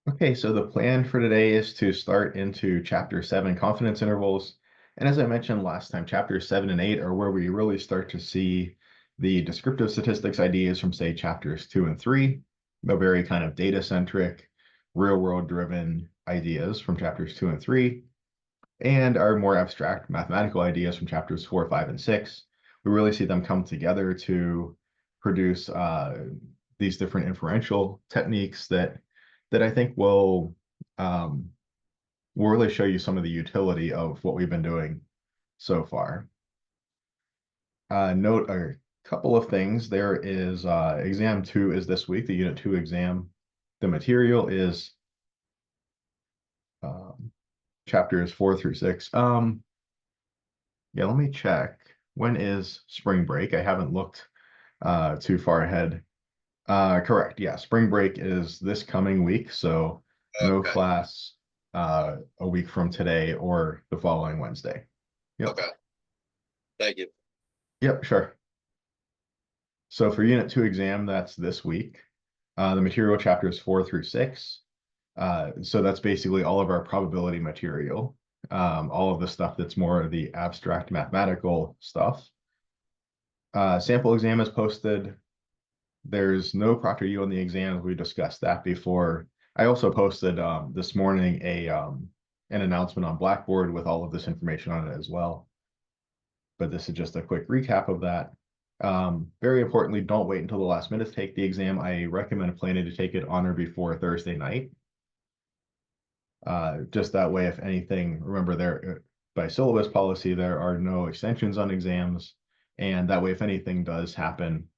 Okay, so the plan for today is to start into chapter 7, confidence intervals. And as I mentioned last time, chapters 7 and 8 are where we really start to see the descriptive statistics ideas from, say, chapters 2 and 3, the very kind of data-centric, real-world driven ideas from chapters 2 and 3, and our more abstract mathematical ideas from chapters 4, 5, and 6. We really see them come together to produce these different inferential techniques that I think um, will really show you some of the utility of what we've been doing so far. Note a couple of things. There is exam 2 is this week, the unit 2 exam. The material is um, chapters 4 through 6. Yeah, let me check. When is spring break? I haven't looked too far ahead. Correct. Yeah, spring break is this coming week, so no Okay. class a week from today or the following Wednesday. Yep. Okay. Thank you. Yep, sure. So for Unit 2 exam, that's this week. The material chapters 4 through 6. So that's basically all of our probability material, all of the stuff that's more of the abstract mathematical stuff. Sample exam is posted. There's no Proctor U on the exams. We discussed that before. I also posted this morning an announcement on Blackboard with all of this information on it as well. But this is just a quick recap of that. Very importantly, don't wait until the last minute to take the exam. I recommend planning to take it on or before Thursday night. Just that way, if anything, remember there by syllabus policy, there are no extensions on exams. And that way, if anything does happen,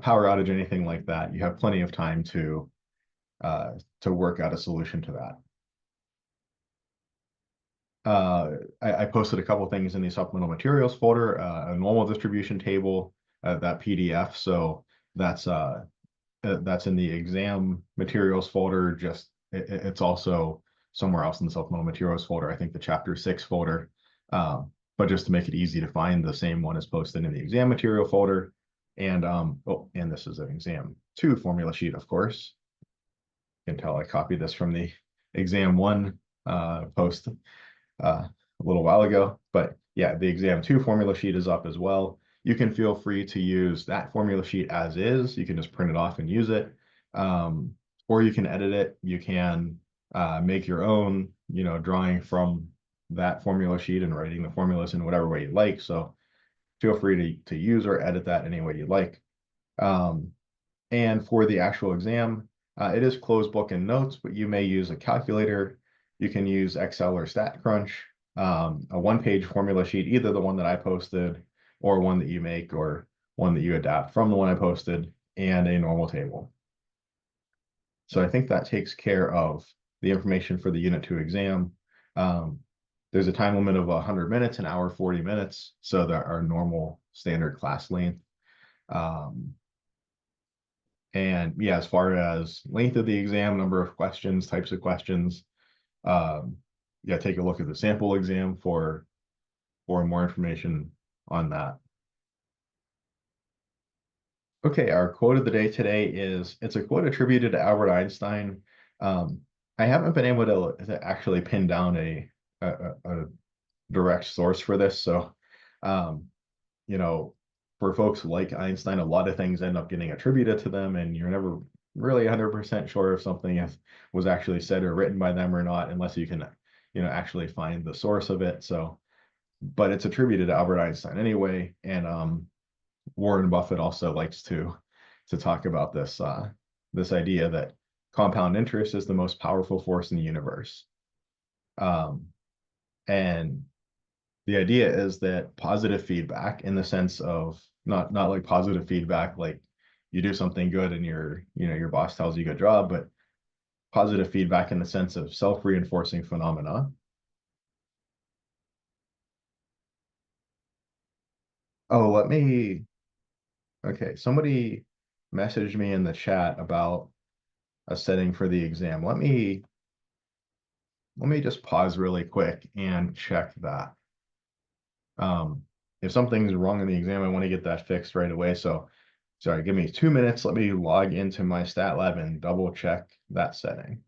power outage, anything like that, you have plenty of time to work out a solution to that. I posted a couple things in the supplemental materials folder, a normal distribution table, that PDF. So that's in the exam materials folder. Just it's also somewhere else in the supplemental materials folder. I think the chapter 6 folder. But just to make it easy to find, the same one is posted in the exam material folder. And and this is an exam 2 formula sheet, of course. You can tell I copied this from the exam 1 post a little while ago. But yeah, the exam 2 formula sheet is up as well. You can feel free to use that formula sheet as is. You can just print it off and use it. Or you can edit it. You can make your own, drawing from that formula sheet and writing the formulas in whatever way you like. So feel free to use or edit that any way you like. And for the actual exam, it is closed book and notes, but you may use a calculator. You can use Excel or StatCrunch, a one-page formula sheet, either the one that I posted or one that you make or one that you adapt from the one I posted, and a normal table. So I think that takes care of the information for the Unit 2 exam. There's a time limit of 100 minutes, an hour, 40 minutes. So there are normal standard class length. And yeah, as far as length of the exam, number of questions, types of questions, yeah, take a look at the sample exam for more information on that. Okay, our quote of the day today it's a quote attributed to Albert Einstein. I haven't been able to actually pin down a direct source for this. So, you know, for folks like Einstein, a lot of things end up getting attributed to them, and you're never really 100% sure if something was actually said or written by them or not, unless you can, actually find the source of it. So, but it's attributed to Albert Einstein anyway, and Warren Buffett also likes to talk about this idea that compound interest is the most powerful force in the universe. And the idea is that positive feedback, in the sense of not like positive feedback like you do something good and your boss tells you good job, but positive feedback in the sense of self-reinforcing phenomena. Oh, okay, somebody messaged me in the chat about a setting for the exam. Let me just pause really quick and check that. If something's wrong in the exam, I want to get that fixed right away. So Sorry, give me 2 minutes. Let me log into my stat lab and double check that setting.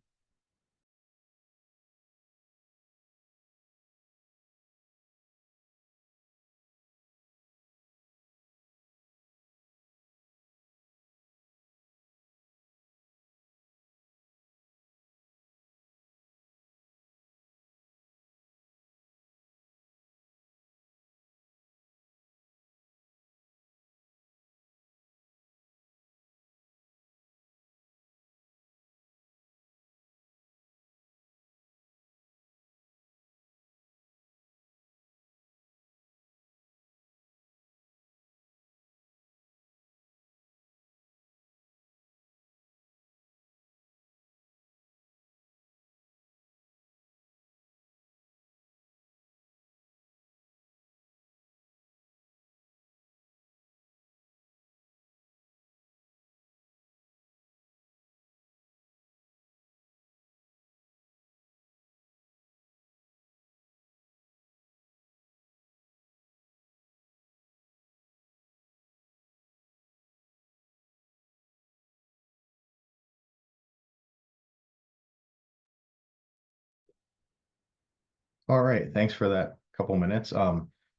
All right, thanks for that couple minutes.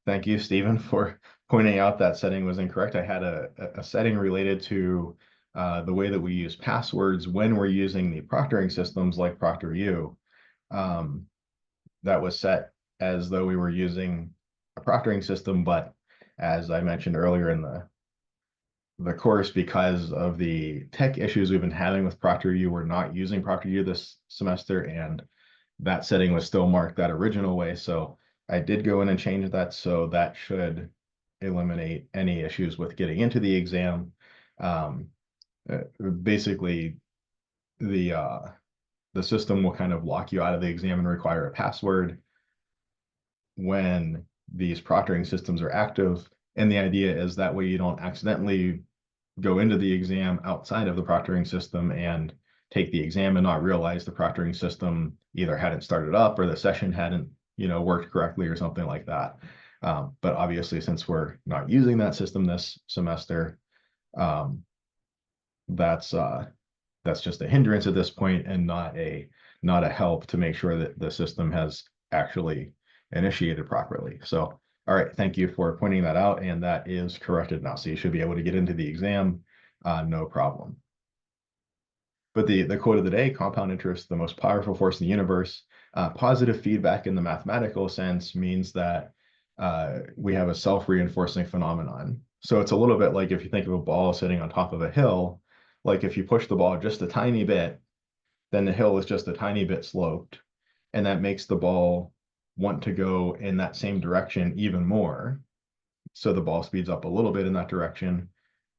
Thank you, Stephen, for pointing out that setting was incorrect. I had a setting related to the way that we use passwords when we're using the proctoring systems like ProctorU. Um, that was set as though we were using a proctoring system, but as I mentioned earlier in the course, because of the tech issues we've been having with ProctorU, we're not using ProctorU this semester, and that setting was still marked that original way. So I did go in and change that. So that should eliminate any issues with getting into the exam. Um, Basically, the uh, the system will kind of lock you out of the exam and require a password when these proctoring systems are active. And the idea is that way you don't accidentally go into the exam outside of the proctoring system and take the exam and not realize the proctoring system either hadn't started up or the session hadn't, worked correctly or something like that. But obviously, since we're not using that system this semester, um, that's that's just a hindrance at this point and not a help to make sure that the system has actually initiated properly. So, all right, thank you for pointing that out, and that is corrected now. So you should be able to get into the exam, no problem. But the quote of the day, compound interest, the most powerful force in the universe. Positive feedback in the mathematical sense means that we have a self-reinforcing phenomenon. So it's a little bit like if you think of a ball sitting on top of a hill, like if you push the ball just a tiny bit, then the hill is just a tiny bit sloped. And that makes the ball want to go in that same direction even more. So the ball speeds up a little bit in that direction,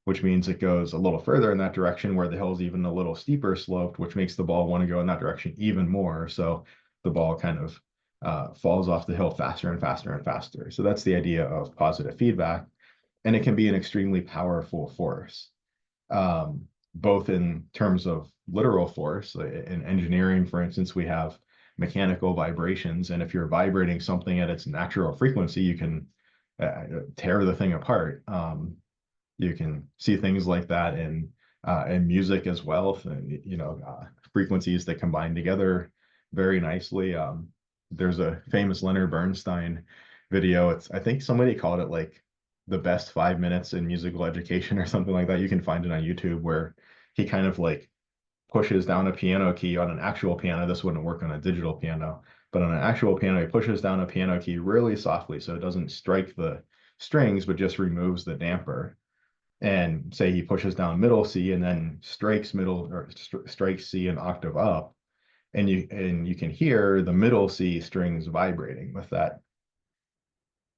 which means it goes a little further in that direction where the hill's even a little steeper sloped, which makes the ball want to go in that direction even more. So the ball kind of falls off the hill faster and faster and faster. So that's the idea of positive feedback. And it can be an extremely powerful force, both in terms of literal force. In engineering, for instance, we have mechanical vibrations. And if you're vibrating something at its natural frequency, you can tear the thing apart. You can see things like that in music as well. Frequencies that combine together very nicely. There's a famous Leonard Bernstein video. I think somebody called it like the best 5 minutes in musical education or something like that. You can find it on YouTube where he kind of like pushes down a piano key on an actual piano. This wouldn't work on a digital piano, but on an actual piano, he pushes down a piano key really softly so it doesn't strike the strings, but just removes the damper. And say he pushes down middle C and then strikes middle or strikes C an octave up, and you can hear the middle C strings vibrating with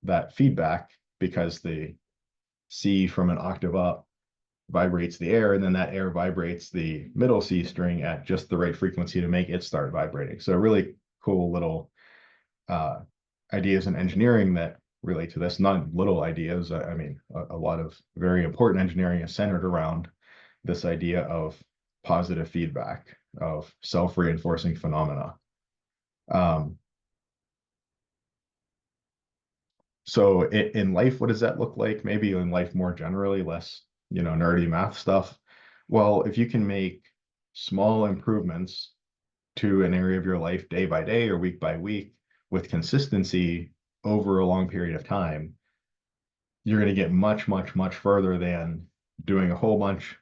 that feedback because the C from an octave up vibrates the air, and then that air vibrates the middle C string at just the right frequency to make it start vibrating. So really cool little uh, ideas in engineering that relate to this, not little ideas. I mean, a lot of very important engineering is centered around this idea of positive feedback, of self-reinforcing phenomena. Um, so in life, what does that look like? Maybe in life more generally, less nerdy math stuff. Well, if you can make small improvements to an area of your life day by day or week by week with consistency over a long period of time, you're going to get much, much, much further than doing a whole bunch,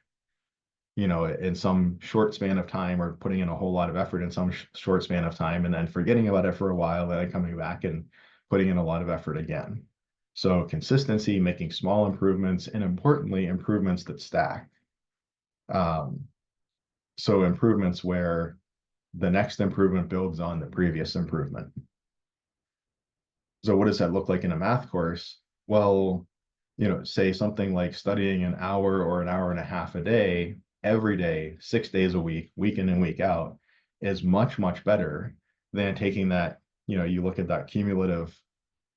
in some short span of time, or putting in a whole lot of effort in some short span of time and then forgetting about it for a while, and then coming back and putting in a lot of effort again. So consistency, making small improvements, and importantly, improvements that stack. So improvements where the next improvement builds on the previous improvement. So what does that look like in a math course? Well, say something like studying an hour or an hour and a half a day, every day, 6 days a week in and week out, is much, much better than taking that, you look at that cumulative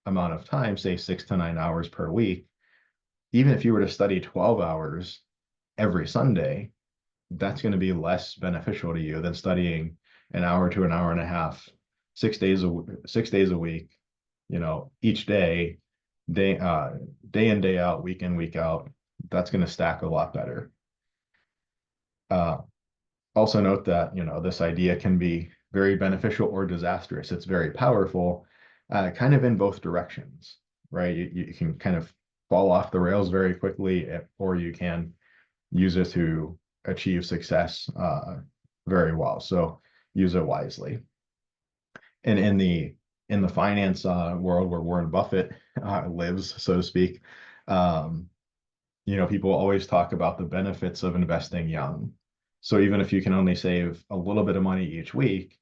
amount of time, say 6 to 9 hours per week. Even if you were to study 12 hours every Sunday, that's going to be less beneficial to you than studying an hour to an hour and a half, 6 days a week, each day, day in, day out, week in, week out. That's going to stack a lot better. Also note that, this idea can be very beneficial or disastrous. It's very powerful, kind of in both directions, right? You can kind of fall off the rails very quickly, or you can use it to achieve success very well. So use it wisely. And in the finance world where Warren Buffett lives, so to speak, people always talk about the benefits of investing young. So even if you can only save a little bit of money each week,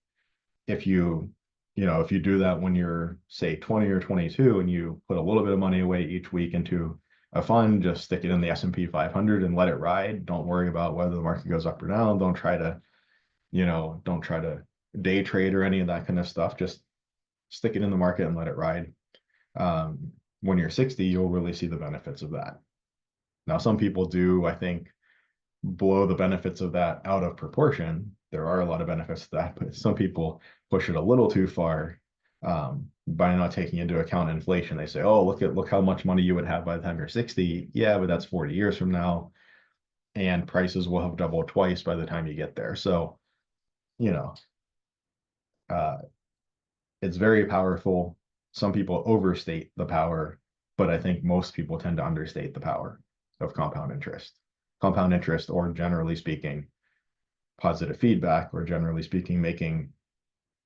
if you do that when you're, say, 20 or 22, and you put a little bit of money away each week into a fund, just stick it in the S&P 500 and let it ride. Don't worry about whether the market goes up or down. Don't try to day trade or any of that kind of stuff. Just stick it in the market and let it ride. When you're 60, you'll really see the benefits of that. Now, some people do, I think, blow the benefits of that out of proportion. There are a lot of benefits to that, but some people push it a little too far by not taking into account inflation. They say, oh, look how much money you would have by the time you're 60. Yeah, but that's 40 years from now, and prices will have doubled twice by the time you get there. So, uh, it's very powerful. Some people overstate the power, but I think most people tend to understate the power of compound interest. Compound interest, or generally speaking, positive feedback, or generally speaking, making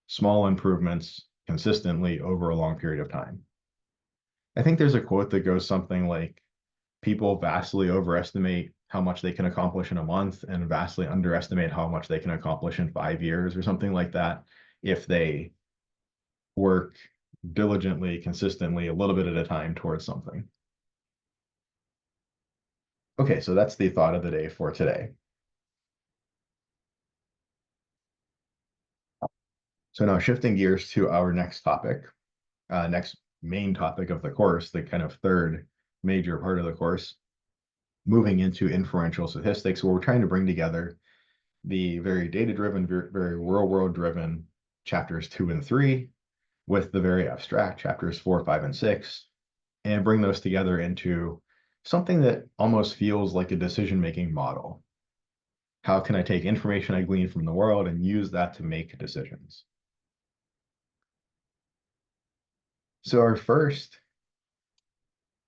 small improvements consistently over a long period of time. I think there's a quote that goes something like, people vastly overestimate how much they can accomplish in a month and vastly underestimate how much they can accomplish in 5 years, or something like that, if they work diligently, consistently, a little bit at a time towards something. Okay, so that's the thought of the day for today. So now shifting gears to our next topic, next main topic of the course, the kind of third major part of the course, moving into inferential statistics, where we're trying to bring together the very data-driven, very real-world-driven chapters 2 and 3 with the very abstract chapters 4, 5, and 6, and bring those together into something that almost feels like a decision-making model. How can I take information I glean from the world and use that to make decisions? So our first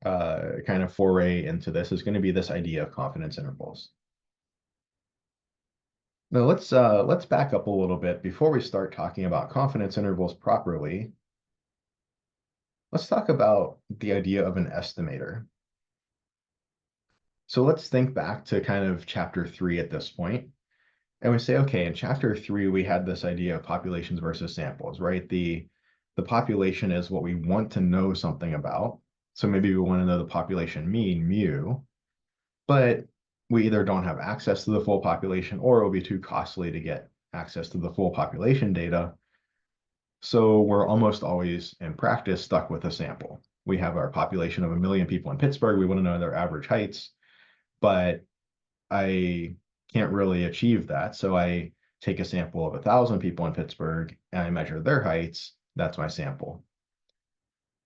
kind of foray into this is going to be this idea of confidence intervals. Now let's back up a little bit before we start talking about confidence intervals properly. Let's talk about the idea of an estimator. So let's think back to kind of chapter 3 at this point, and we say, okay, in chapter 3 we had this idea of populations versus samples, right? The population is what we want to know something about. So maybe we want to know the population mean, mu, but we either don't have access to the full population, or it will be too costly to get access to the full population data. So we're almost always in practice stuck with a sample. We have our population of 1 million people in Pittsburgh. We want to know their average heights, but I can't really achieve that. So I take a sample of 1,000 people in Pittsburgh and I measure their heights. That's my sample.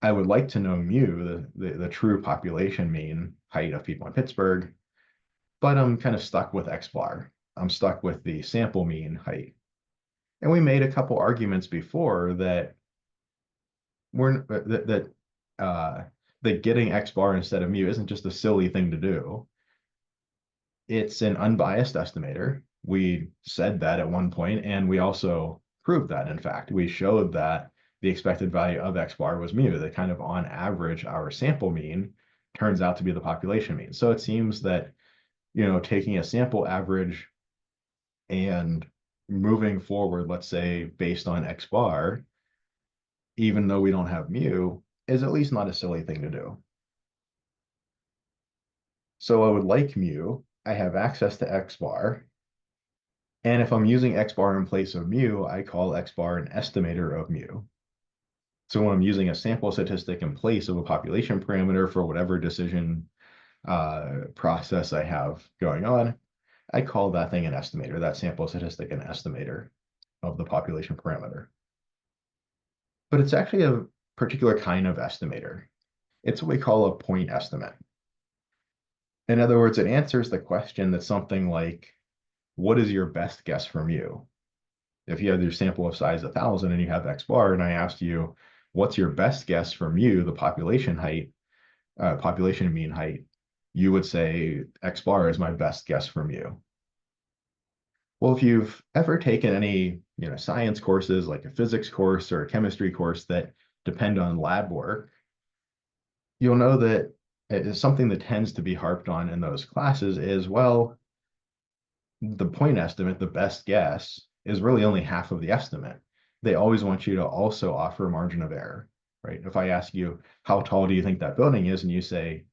I would like to know mu, the true population mean height of people in Pittsburgh, but I'm kind of stuck with X bar. I'm stuck with the sample mean height. And we made a couple arguments before that we're that getting X bar instead of mu isn't just a silly thing to do. It's an unbiased estimator. We said that at one point, and we also proved that. In fact, we showed that the expected value of X bar was mu, that kind of on average, our sample mean turns out to be the population mean. So it seems that, taking a sample average and moving forward, let's say based on X bar, even though we don't have mu, is at least not a silly thing to do. So I would like mu, I have access to X bar, and if I'm using X bar in place of mu, I call X bar an estimator of mu. So when I'm using a sample statistic in place of a population parameter for whatever decision process I have going on, I call that thing an estimator, that sample statistic an estimator of the population parameter. But it's actually a particular kind of estimator. It's what we call a point estimate. In other words, it answers the question that's something like, what is your best guess for mu? If you have your sample of size 1,000 and you have X bar, and I asked you, what's your best guess for mu, the population height, population mean height, you would say X bar is my best guess for mu. Well, if you've ever taken any, science courses like a physics course or a chemistry course that depend on lab work, you'll know that it's something that tends to be harped on in those classes is, well, the point estimate, the best guess, is really only half of the estimate. They always want you to also offer a margin of error, right? If I ask you, how tall do you think that building is? And you say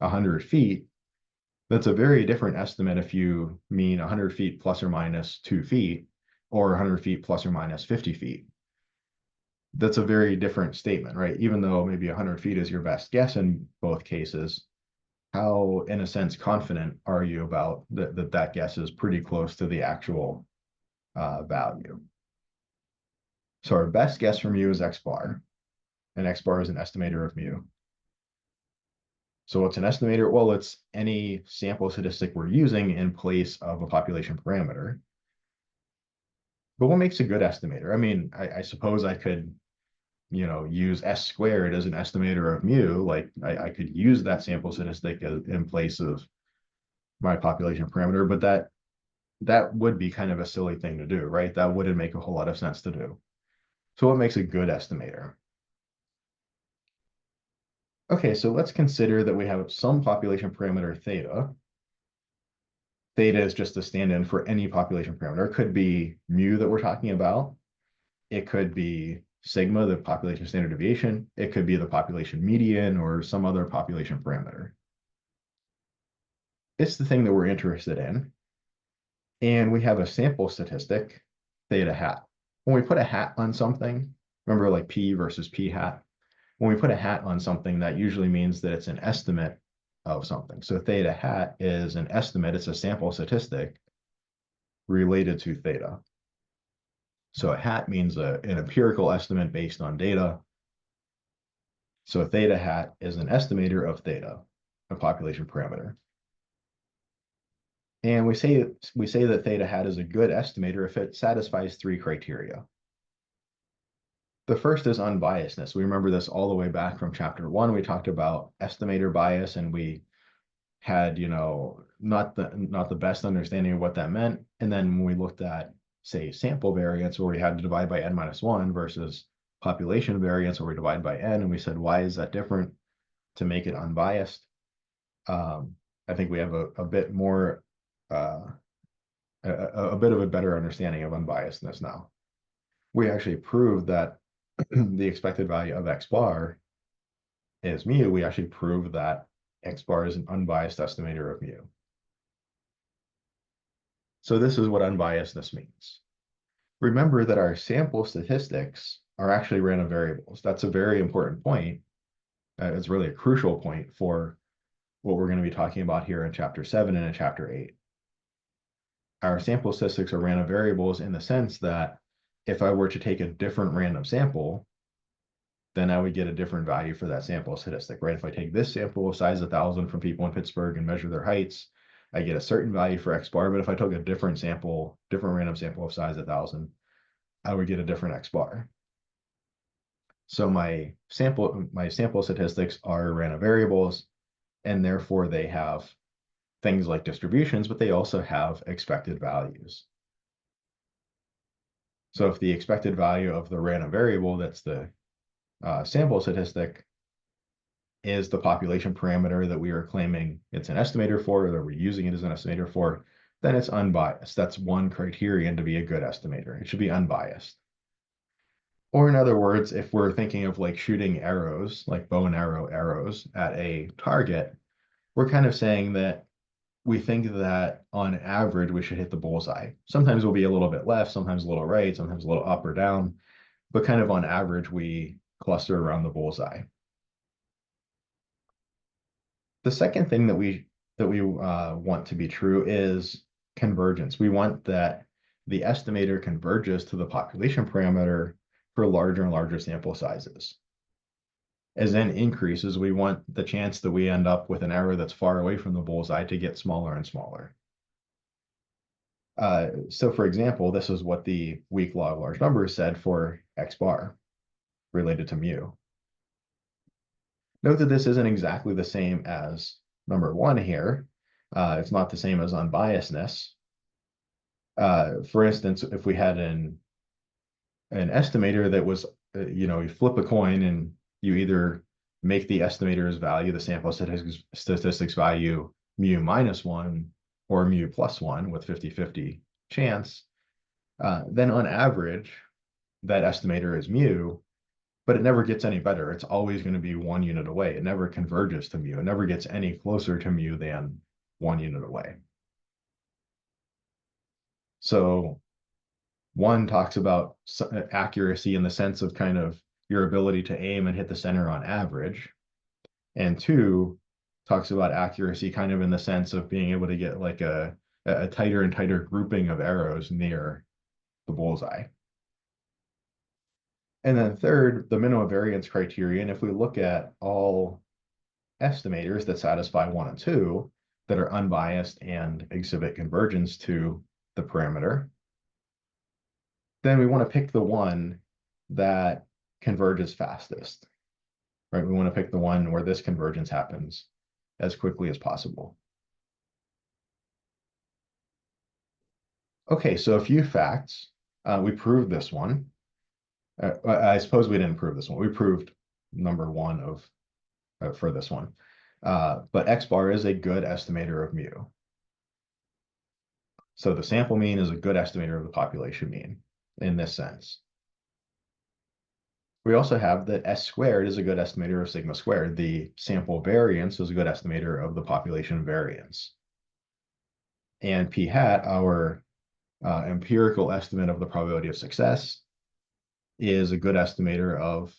100 feet, that's a very different estimate if you mean 100 feet plus or minus 2 feet, or 100 feet plus or minus 50 feet. That's a very different statement, right? Even though maybe 100 feet is your best guess in both cases, how, in a sense, confident are you about that guess is pretty close to the actual value? So our best guess for mu is X bar, and X bar is an estimator of mu. So what's an estimator? Well, it's any sample statistic we're using in place of a population parameter. But what makes a good estimator? I mean, I suppose I could, use S squared as an estimator of mu. Like I could use that sample statistic in place of my population parameter, but that would be kind of a silly thing to do, right? That wouldn't make a whole lot of sense to do. So what makes a good estimator? Okay, so let's consider that we have some population parameter theta. Theta is just a stand-in for any population parameter. It could be mu that we're talking about. It could be sigma, the population standard deviation. It could be the population median or some other population parameter. It's the thing that we're interested in. And we have a sample statistic, theta hat. When we put a hat on something, remember like P versus P hat? When we put a hat on something, that usually means that it's an estimate of something. So theta hat is an estimate, it's a sample statistic related to theta. So a hat means an empirical estimate based on data. So a theta hat is an estimator of theta, a population parameter. And we say that theta hat is a good estimator if it satisfies 3 criteria. The first is unbiasedness. We remember this all the way back from chapter 1. We talked about estimator bias, and we had, not the best understanding of what that meant. And then when we looked at, say, sample variance, where we had to divide by n-1 versus population variance, where we divide by n, and we said, why is that different to make it unbiased? I think we have a bit more, a bit of a better understanding of unbiasedness now. We actually proved that the expected value of X bar is mu. We actually proved that X bar is an unbiased estimator of mu. So this is what unbiasedness means. Remember that our sample statistics are actually random variables. That's a very important point. It's really a crucial point for what we're going to be talking about here in chapter 7 and in chapter 8. Our sample statistics are random variables in the sense that if I were to take a different random sample, then I would get a different value for that sample statistic, right? If I take this sample of size 1,000 from people in Pittsburgh and measure their heights, I get a certain value for X bar, but if I took a different sample, different random sample of size 1,000, I would get a different X bar. So my sample statistics are random variables, and therefore they have things like distributions, but they also have expected values. So if the expected value of the random variable, that's the sample statistic, is the population parameter that we are claiming it's an estimator for, or that we're using it as an estimator for, then it's unbiased. That's one criterion to be a good estimator. It should be unbiased. Or in other words, if we're thinking of like shooting arrows, like bow and arrow arrows at a target, we're kind of saying that we think that on average we should hit the bullseye. Sometimes we'll be a little bit left, sometimes a little right, sometimes a little up or down, but kind of on average we cluster around the bullseye. The second thing that we want to be true is convergence. We want that the estimator converges to the population parameter for larger and larger sample sizes. As n increases, we want the chance that we end up with an error that's far away from the bullseye to get smaller and smaller. So for example, this is what the weak log large numbers said for X bar related to mu. Note that this isn't exactly the same as number one here. It's not the same as unbiasedness. For instance, if we had an estimator that was, you flip a coin and you either make the estimator's value, the sample statistics value, mu minus 1 or mu plus 1 with 50-50 chance, then on average, that estimator is mu, but it never gets any better. It's always going to be 1 unit away. It never converges to mu. It never gets any closer to mu than 1 unit away. So one talks about accuracy in the sense of kind of your ability to aim and hit the center on average. And two talks about accuracy kind of in the sense of being able to get like a tighter and tighter grouping of arrows near the bullseye. And then third, the minimum variance criterion. If we look at all estimators that satisfy 1 and 2 that are unbiased and exhibit convergence to the parameter, then we want to pick the one that converges fastest, right? We want to pick the one where this convergence happens as quickly as possible. Okay, so a few facts. We proved this one. I suppose we didn't prove this one. We proved number one of for this one. But X bar is a good estimator of mu. So the sample mean is a good estimator of the population mean in this sense. We also have that S squared is a good estimator of sigma squared. The sample variance is a good estimator of the population variance. And p hat, our empirical estimate of the probability of success, is a good estimator of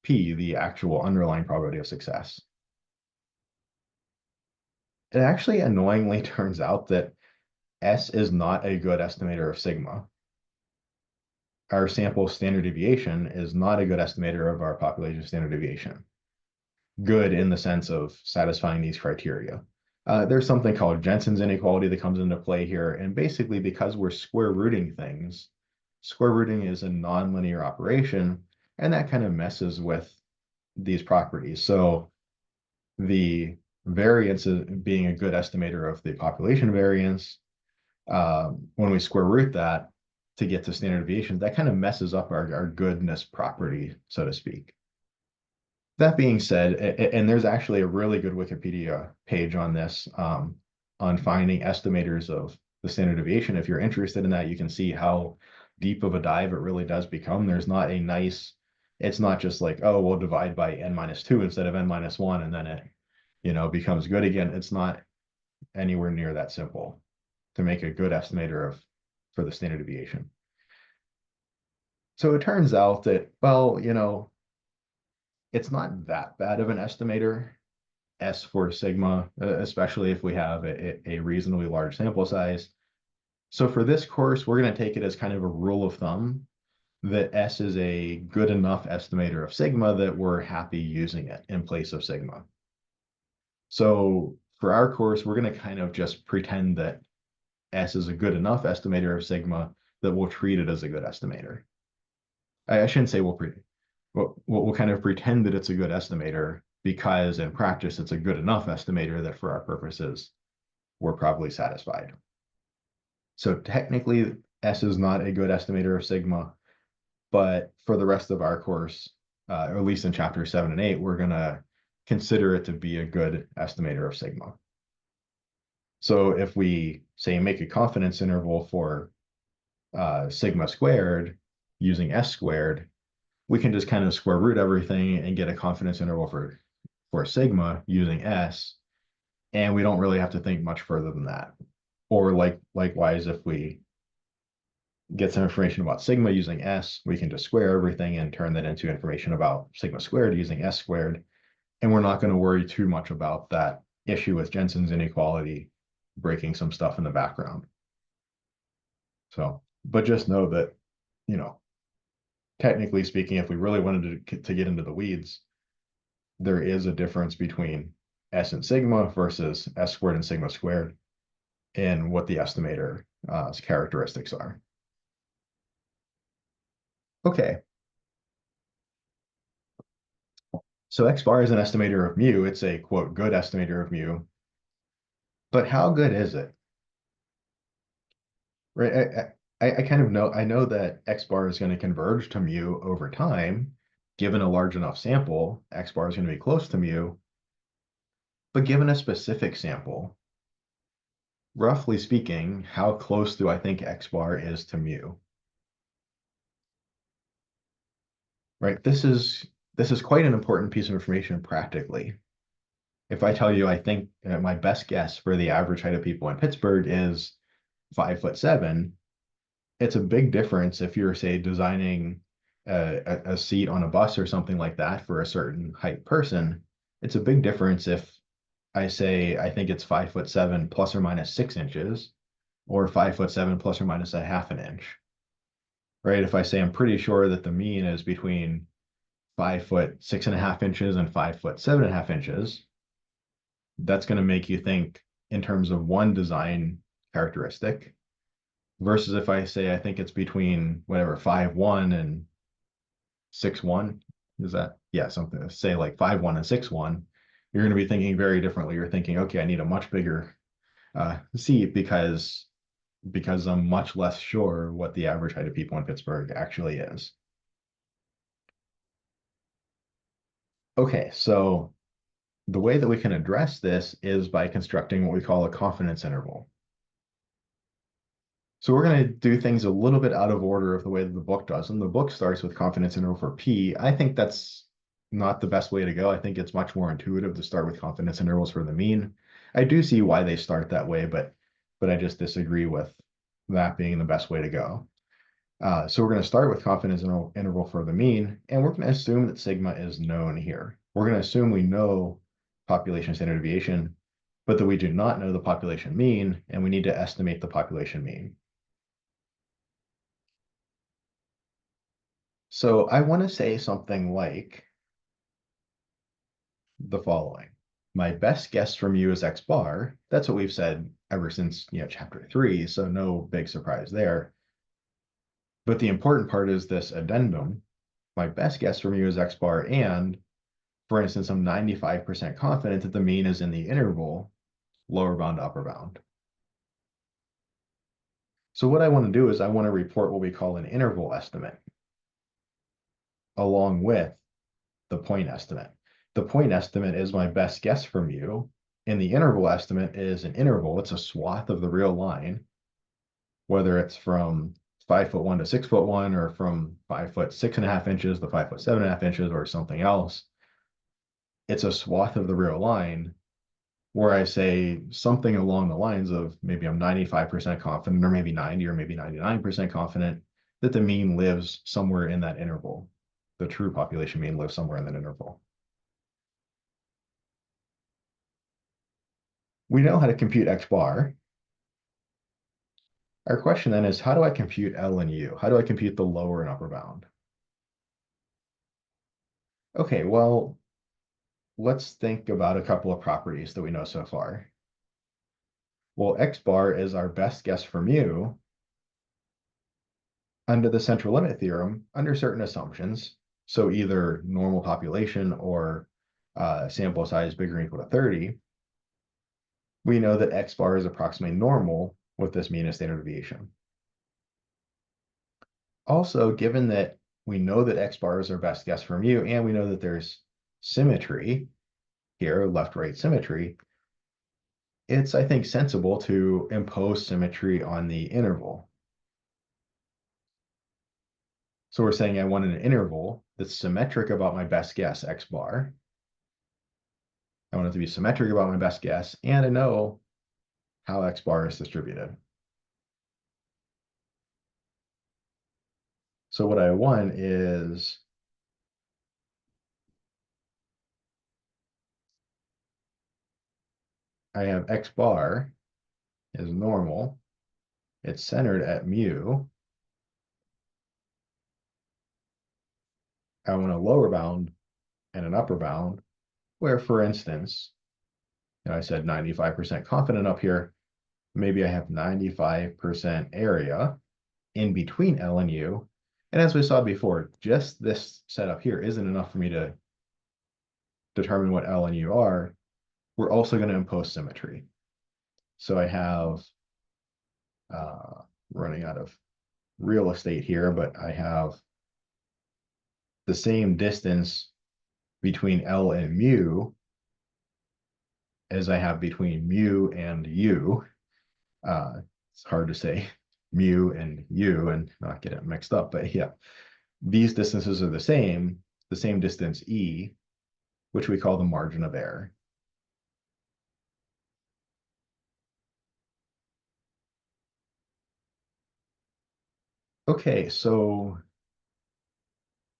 p, the actual underlying probability of success. It actually annoyingly turns out that S is not a good estimator of sigma. Our sample standard deviation is not a good estimator of our population standard deviation. Good in the sense of satisfying these criteria. There's something called Jensen's inequality that comes into play here. And basically, because we're square rooting things, square rooting is a nonlinear operation, and that kind of messes with these properties. So the variance is being a good estimator of the population variance. When we square root that to get to standard deviation, that kind of messes up our goodness property, so to speak. That being said, and there's actually a really good Wikipedia page on this, on finding estimators of the standard deviation. If you're interested in that, you can see how deep of a dive it really does become. There's not a nice, it's not just like, oh, we'll divide by n-2 instead of n-1, and then it, becomes good again. It's not anywhere near that simple to make a good estimator for the standard deviation. So it turns out that, well, it's not that bad of an estimator, S for sigma, especially if we have a reasonably large sample size. So for this course, we're going to take it as kind of a rule of thumb that S is a good enough estimator of sigma that we're happy using it in place of sigma. So for our course, we're going to kind of just pretend that S is a good enough estimator of sigma that we'll treat it as a good estimator. I shouldn't say we'll kind of pretend that it's a good estimator because in practice it's a good enough estimator that for our purposes we're probably satisfied. So technically S is not a good estimator of sigma, but for the rest of our course, or at least in chapter 7 and 8, we're gonna consider it to be a good estimator of sigma. So if we say make a confidence interval for sigma squared using S squared, we can just kind of square root everything and get a confidence interval for sigma using S, and we don't really have to think much further than that. Or likewise, if we get some information about sigma using S, we can just square everything and turn that into information about sigma squared using S squared. And we're not going to worry too much about that issue with Jensen's inequality breaking some stuff in the background. So, but just know that, you know, technically speaking, if we really wanted to get into the weeds, there is a difference between S and sigma versus S squared and sigma squared and what the estimator's characteristics are. Okay. So X bar is an estimator of mu. It's a quote good estimator of mu. But how good is it? Right. I kind of know, I know that X bar is going to converge to mu over time. Given a large enough sample, X bar is going to be close to mu. But given a specific sample, roughly speaking, how close do I think X bar is to mu? Right. This is quite an important piece of information practically. If I tell you I think my best guess for the average height of people in Pittsburgh is 5'7", it's a big difference if you're, say, designing a seat on a bus or something like that for a certain height person. It's a big difference if I say I think it's 5'7" plus or minus 6 inches, or 5'7" plus or minus a half an inch. Right? If I say I'm pretty sure that the mean is between 5'6.5" and 5'7.5", that's going to make you think in terms of one design characteristic versus if I say I think it's between whatever 5'1" and 6'1", is that, yeah, something, say like 5'1" and 6'1", you're going to be thinking very differently. You're thinking, okay, I need a much bigger seat because I'm much less sure what the average height of people in Pittsburgh actually is. Okay, so the way that we can address this is by constructing what we call a confidence interval. So we're going to do things a little bit out of order of the way that the book does. And the book starts with confidence interval for P. I think that's not the best way to go. I think it's much more intuitive to start with confidence intervals for the mean. I do see why they start that way, but I just disagree with that being the best way to go. So we're going to start with confidence interval for the mean, and we're going to assume that sigma is known here. We're going to assume we know population standard deviation, but that we do not know the population mean, and we need to estimate the population mean. So I want to say something like the following. My best guess from you is X bar. That's what we've said ever since, chapter 3, so no big surprise there. But the important part is this addendum. My best guess from you is X bar, and for instance, I'm 95% confident that the mean is in the interval lower bound to upper bound. So what I want to do is I want to report what we call an interval estimate along with the point estimate. The point estimate is my best guess from you, and the interval estimate is an interval. It's a swath of the real line, whether it's from 5'1" to 6'1", or from 5'6.5" to 5'7.5", or something else. It's a swath of the real line where I say something along the lines of maybe I'm 95% confident, or maybe 90, or maybe 99% confident that the mean lives somewhere in that interval. The true population mean lives somewhere in that interval. We know how to compute X bar. Our question then is, how do I compute L and U? How do I compute the lower and upper bound? Okay, well, let's think about a couple of properties that we know so far. Well, X bar is our best guess for mu under the central limit theorem under certain assumptions. So either normal population or sample size bigger or equal to 30. We know that X bar is approximately normal with this mean and standard deviation. Also, given that we know that X bar is our best guess for mu, and we know that there's symmetry here, left-right symmetry, it's, I think, sensible to impose symmetry on the interval. So we're saying I want an interval that's symmetric about my best guess, X bar. I want it to be symmetric about my best guess, and I know how X bar is distributed. So what I want is I have X bar is normal. It's centered at mu. I want a lower bound and an upper bound where, for instance, I said 95% confident up here. Maybe I have 95% area in between L and U. And as we saw before, just this setup here isn't enough for me to determine what L and U are. We're also going to impose symmetry. So I have running out of real estate here, but I have the same distance between L and mu as I have between mu and U. It's hard to say mu and U and not get it mixed up, but yeah, these distances are the same distance E, which we call the margin of error. Okay, so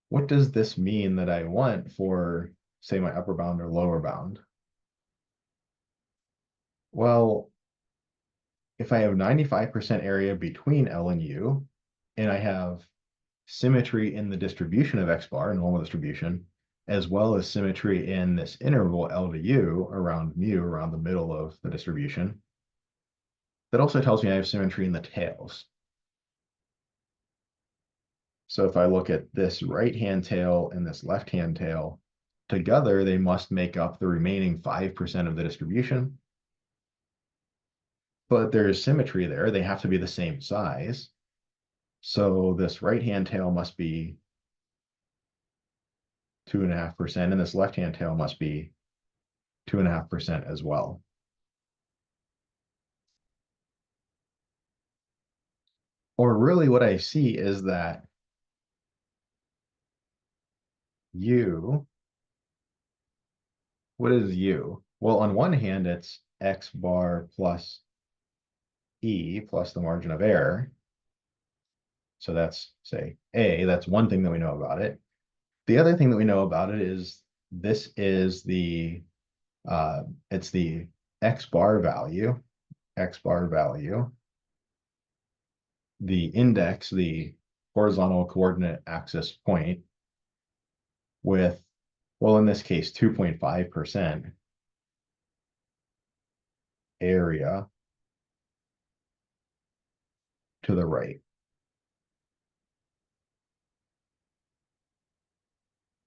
what does this mean that I want for, say, my upper bound or lower bound? Well, if I have 95% area between L and U, and I have symmetry in the distribution of X bar, normal distribution, as well as symmetry in this interval L to U around mu, around the middle of the distribution, that also tells me I have symmetry in the tails. So if I look at this right-hand tail and this left-hand tail, together they must make up the remaining 5% of the distribution. But there's symmetry there. They have to be the same size. So this right-hand tail must be 2.5%, and this left-hand tail must be 2.5% as well. Or really what I see is that U, what is U? Well, on one hand, it's X bar plus E plus the margin of error. So that's, say, A, that's one thing that we know about it. The other thing that we know about it is this is the, it's the X bar value, the index, the horizontal coordinate axis point with, well, in this case, 2.5% area to the right.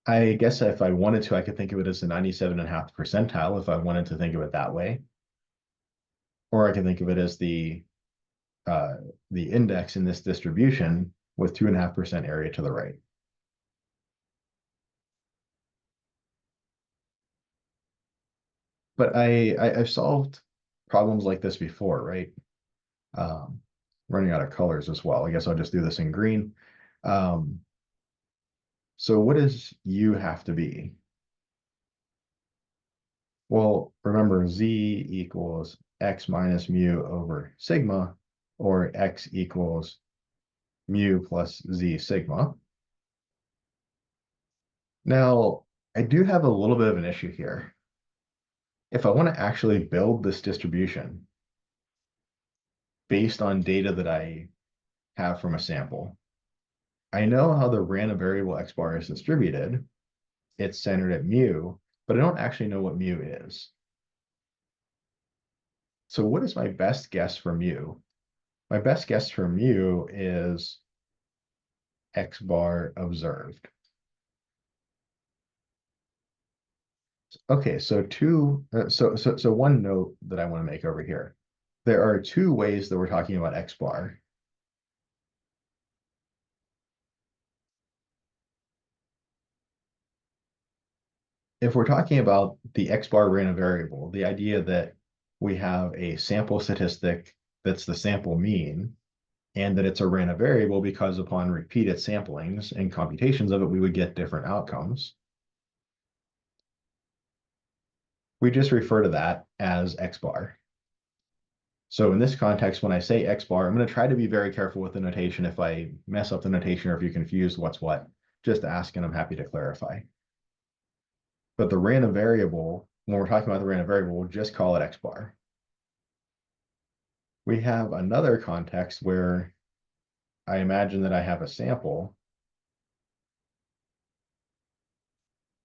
I guess if I wanted to, I could think of it as the 97.5th percentile if I wanted to think of it that way. Or I can think of it as the index in this distribution with 2.5% area to the right. But I've solved problems like this before, right? Running out of colors as well. I guess I'll just do this in green. So what does U have to be? Well, remember Z equals X minus mu over sigma, or X equals mu plus Z sigma. Now, I do have a little bit of an issue here. If I want to actually build this distribution based on data that I have from a sample, I know how the random variable X bar is distributed. It's centered at mu, but I don't actually know what mu is. So what is my best guess for mu? My best guess for mu is X bar observed. Okay, so one note that I want to make over here. There are two ways that we're talking about X bar. If we're talking about the X bar random variable, the idea that we have a sample statistic that's the sample mean, and that it's a random variable because upon repeated samplings and computations of it, we would get different outcomes. We just refer to that as X bar. So in this context, when I say X bar, I'm going to try to be very careful with the notation. If I mess up the notation or if you're confused what's what, just ask and I'm happy to clarify. But the random variable, when we're talking about the random variable, we'll just call it X bar. We have another context where I imagine that I have a sample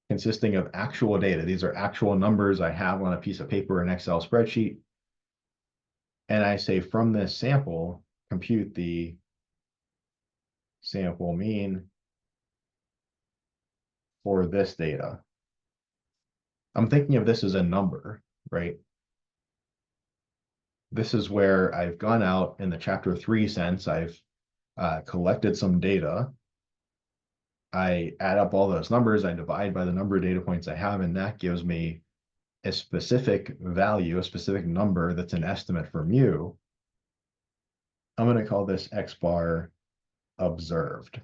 consisting of actual data. These are actual numbers I have on a piece of paper, an Excel spreadsheet. And I say from this sample, compute the sample mean for this data. I'm thinking of this as a number, right? This is where I've gone out in the chapter 3 sense, I've collected some data. I add up all those numbers, I divide by the number of data points I have, and that gives me a specific value, a specific number that's an estimate for mu. I'm going to call this X bar observed.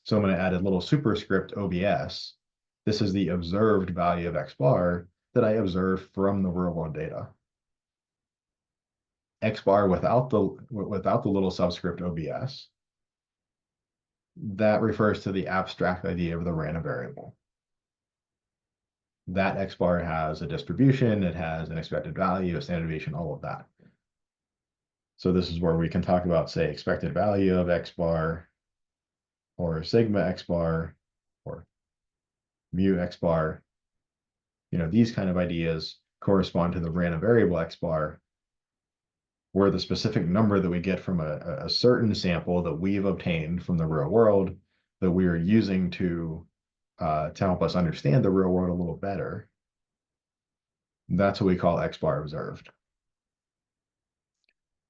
So I'm going to add a little superscript OBS. This is the observed value of X bar that I observed from the real world data. X bar without the little subscript OBS. That refers to the abstract idea of the random variable. That X bar has a distribution, it has an expected value, a standard deviation, all of that. So this is where we can talk about, say, expected value of X bar, or sigma X bar, or mu X bar. You know, these kind of ideas correspond to the random variable X bar, where the specific number that we get from a certain sample that we've obtained from the real world that we are using to help us understand the real world a little better. That's what we call X bar observed.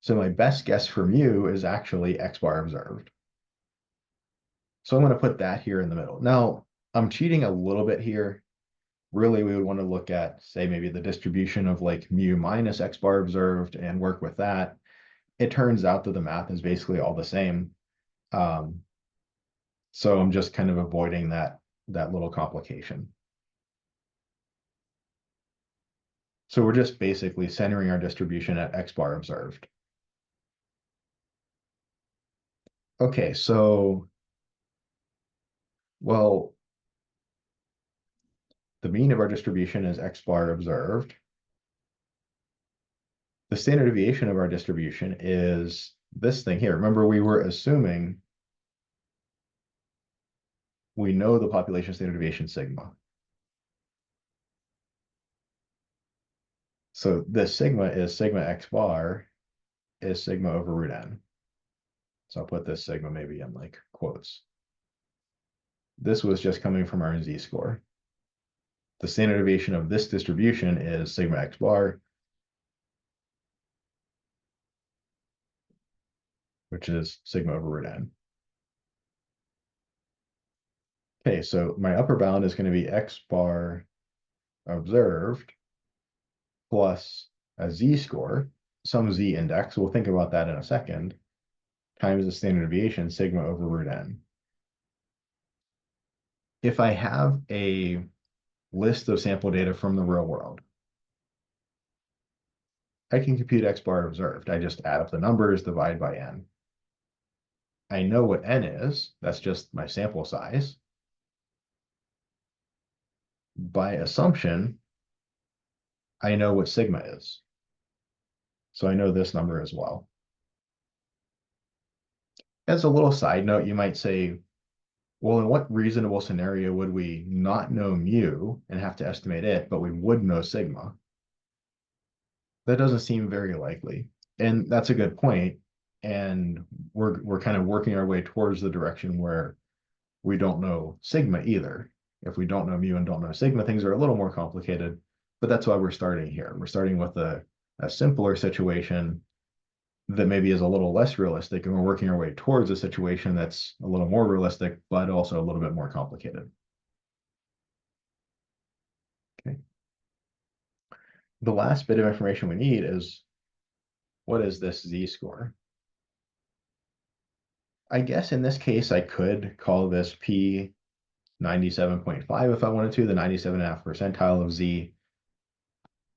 So my best guess for mu is actually X bar observed. So I'm going to put that here in the middle. Now, I'm cheating a little bit here. Really, we would want to look at, say, maybe the distribution of like mu minus X bar observed and work with that. It turns out that the math is basically all the same. So I'm just kind of avoiding that little complication. So we're just basically centering our distribution at X bar observed. Okay, so, well, the mean of our distribution is X bar observed. The standard deviation of our distribution is this thing here. Remember, we were assuming we know the population standard deviation sigma. So this sigma is sigma X bar is sigma over root n. So I'll put this sigma maybe in like quotes. This was just coming from our z-score. The standard deviation of this distribution is sigma X bar, which is sigma over root n. Okay, so my upper bound is going to be X bar observed plus a z-score, some z index, we'll think about that in a second, times the standard deviation, sigma over root n. If I have a list of sample data from the real world, I can compute X bar observed. I just add up the numbers, divide by n. I know what n is, that's just my sample size. By assumption, I know what sigma is. So I know this number as well. As a little side note, you might say, Well, in what reasonable scenario would we not know mu and have to estimate it, but we would know sigma? That doesn't seem very likely. And that's a good point. And we're kind of working our way towards the direction where we don't know sigma either. If we don't know mu and don't know sigma, things are a little more complicated, but that's why we're starting here. We're starting with a simpler situation that maybe is a little less realistic, and we're working our way towards a situation that's a little more realistic, but also a little bit more complicated. Okay. The last bit of information we need is, what is this z-score? I guess in this case, I could call this P 97.5 if I wanted to, the 97.5 percentile of Z.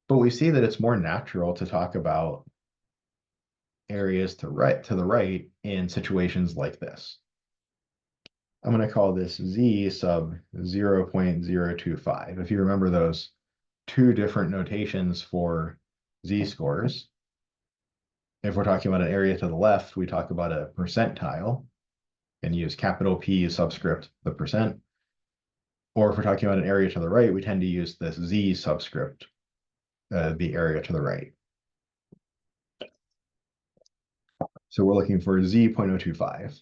But we see that it's more natural to talk about areas to the right in situations like this. I'm going to call this Z sub 0.025. If you remember those two different notations for Z-scores, if we're talking about an area to the left, we talk about a percentile and use capital P subscript the percent. Or if we're talking about an area to the right, we tend to use this Z subscript, the area to the right. So we're looking for Z.025.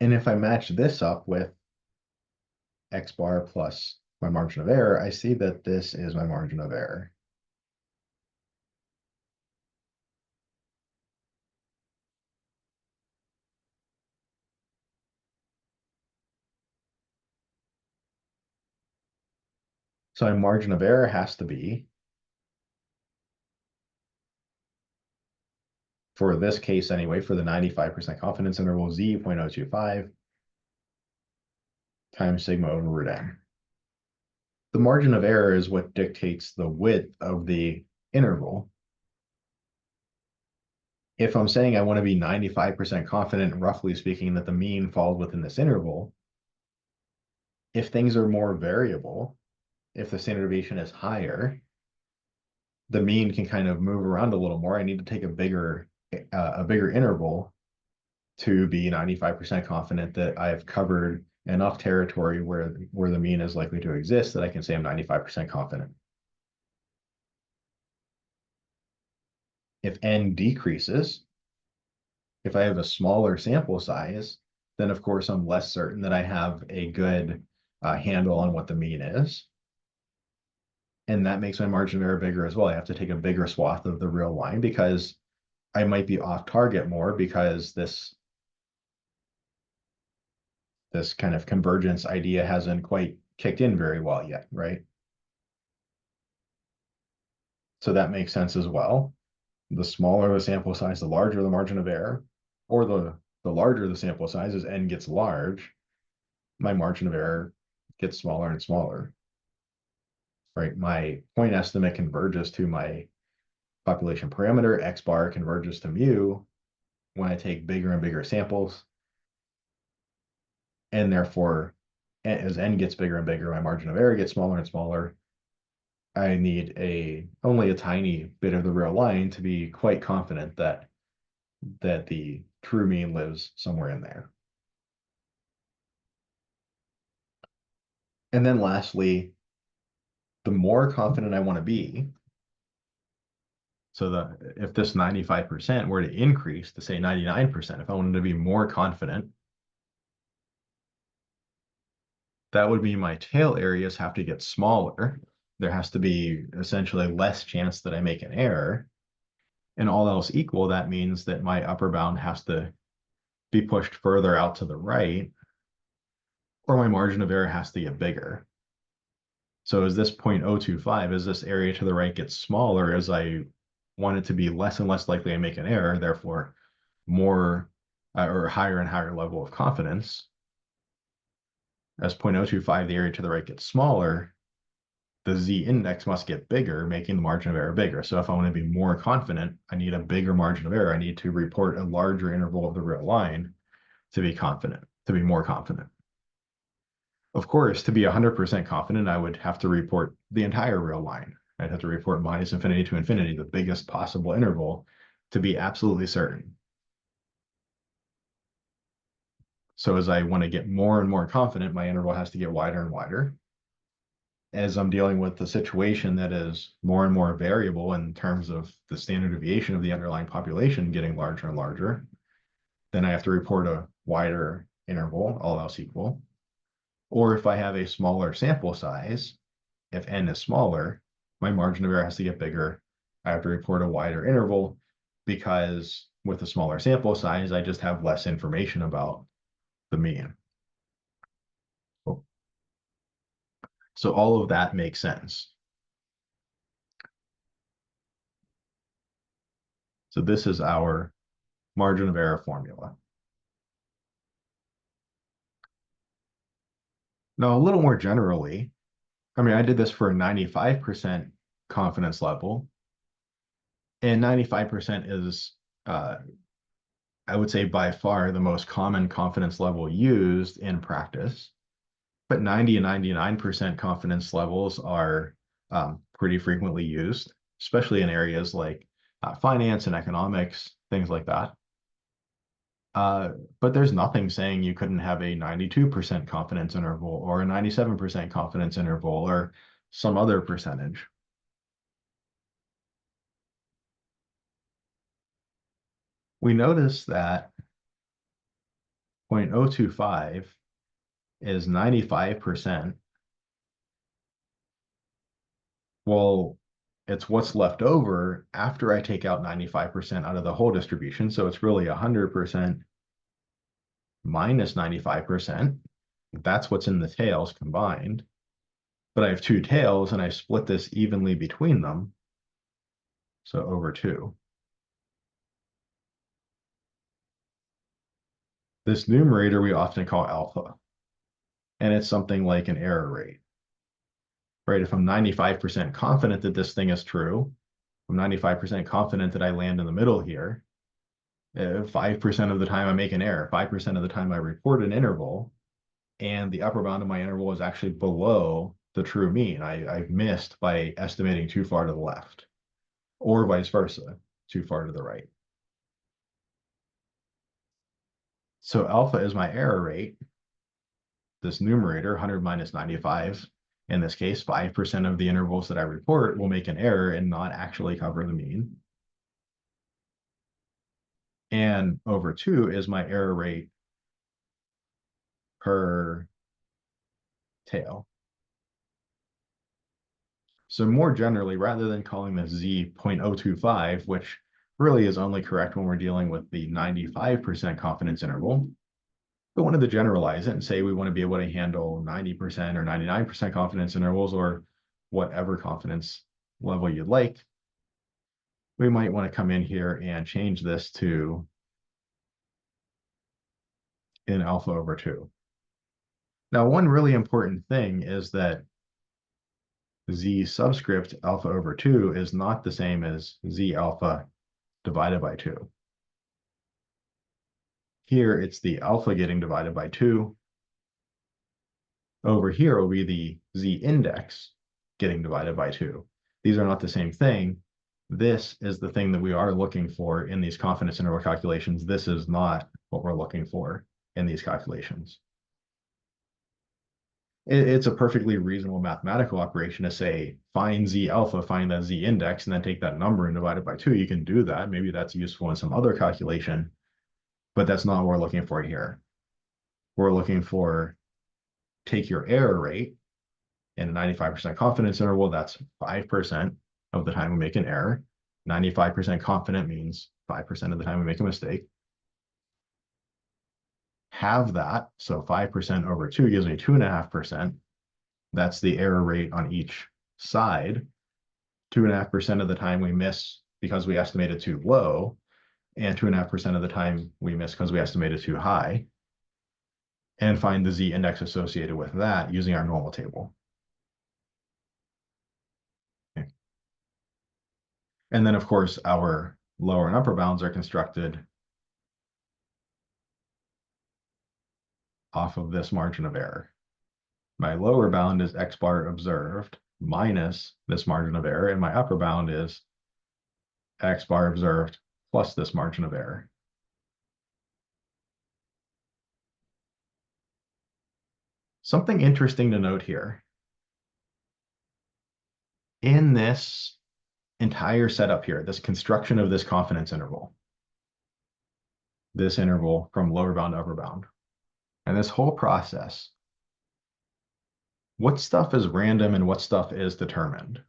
And if I match this up with X bar plus my margin of error, I see that this is my margin of error. So my margin of error has to be, for this case anyway, for the 95% confidence interval, Z.025 times sigma over root n. The margin of error is what dictates the width of the interval. If I'm saying I want to be 95% confident, roughly speaking, that the mean falls within this interval, if things are more variable, if the standard deviation is higher, the mean can kind of move around a little more. I need to take a bigger interval to be 95% confident that I've covered enough territory where the mean is likely to exist that I can say I'm 95% confident. If n decreases, if I have a smaller sample size, then of course I'm less certain that I have a good handle on what the mean is. And that makes my margin of error bigger as well. I have to take a bigger swath of the real line because I might be off target more because this kind of convergence idea hasn't quite kicked in very well yet, right? So that makes sense as well. The smaller the sample size, the larger the margin of error, or the larger the sample size as n gets large, my margin of error gets smaller and smaller, right? My point estimate converges to my population parameter, X bar converges to mu when I take bigger and bigger samples. And therefore, as n gets bigger and bigger, my margin of error gets smaller and smaller. I need only a tiny bit of the real line to be quite confident that the true mean lives somewhere in there. And then lastly, the more confident I want to be, so if this 95% were to increase to say 99%, if I wanted to be more confident, that would mean my tail areas have to get smaller. There has to be essentially less chance that I make an error. And all else equal, that means that my upper bound has to be pushed further out to the right, or my margin of error has to get bigger. So as this 0.025, as this area to the right gets smaller, as I want it to be less and less likely I make an error, therefore more or higher and higher level of confidence. As 0.025, the area to the right gets smaller, the Z index must get bigger, making the margin of error bigger. So if I want to be more confident, I need a bigger margin of error. I need to report a larger interval of the real line to be confident, to be more confident. Of course, to be 100% confident, I would have to report the entire real line. I'd have to report minus infinity to infinity, the biggest possible interval, to be absolutely certain. So as I want to get more and more confident, my interval has to get wider and wider. As I'm dealing with the situation that is more and more variable in terms of the standard deviation of the underlying population getting larger and larger, then I have to report a wider interval, all else equal. Or if I have a smaller sample size, if n is smaller, my margin of error has to get bigger. I have to report a wider interval because with a smaller sample size, I just have less information about the mean. So all of that makes sense. So this is our margin of error formula. Now, a little more generally, I mean, I did this for a 95% confidence level, and 95% is, I would say, by far the most common confidence level used in practice. But 90 and 99% confidence levels are pretty frequently used, especially in areas like finance and economics, things like that. But there's nothing saying you couldn't have a 92% confidence interval or a 97% confidence interval or some other percentage. We notice that 0.025 is 95%. Well, it's what's left over after I take out 95% out of the whole distribution. So it's really 100% minus 95%. That's what's in the tails combined. But I have two tails and I split this evenly between them. So over 2. This numerator we often call alpha. And it's something like an error rate, right? If I'm 95% confident that this thing is true, I'm 95% confident that I land in the middle here. 5% of the time I make an error, 5% of the time I report an interval, and the upper bound of my interval is actually below the true mean. I've missed by estimating too far to the left, or vice versa, too far to the right. So alpha is my error rate. This numerator, 100 minus 95, in this case, 5% of the intervals that I report will make an error and not actually cover the mean. And over 2 is my error rate per tail. So more generally, rather than calling this Z 0.025, which really is only correct when we're dealing with the 95% confidence interval, we wanted to generalize it and say we want to be able to handle 90% or 99% confidence intervals or whatever confidence level you'd like. We might want to come in here and change this to in alpha over 2. Now, one really important thing is that Z subscript alpha over 2 is not the same as Z alpha divided by 2. Here, it's the alpha getting divided by 2. Over here will be the Z index getting divided by 2. These are not the same thing. This is the thing that we are looking for in these confidence interval calculations. This is not what we're looking for in these calculations. It's a perfectly reasonable mathematical operation to say, find Z alpha, find that Z index, and then take that number and divide it by 2. You can do that. Maybe that's useful in some other calculation, but that's not what we're looking for here. We're looking for take your error rate in a 95% confidence interval, that's 5% of the time we make an error. 95% confident means 5% of the time we make a mistake. Have that, so 5% over 2 gives me 2.5%. That's the error rate on each side. 2.5% of the time we miss because we estimated too low, and 2.5% of the time we miss because we estimated too high. And find the Z index associated with that using our normal table. Okay. And then, of course, our lower and upper bounds are constructed off of this margin of error. My lower bound is X bar observed minus this margin of error, and my upper bound is X bar observed plus this margin of error. Something interesting to note here. In this entire setup here, this construction of this confidence interval, this interval from lower bound to upper bound, and this whole process, what stuff is random and what stuff is determined?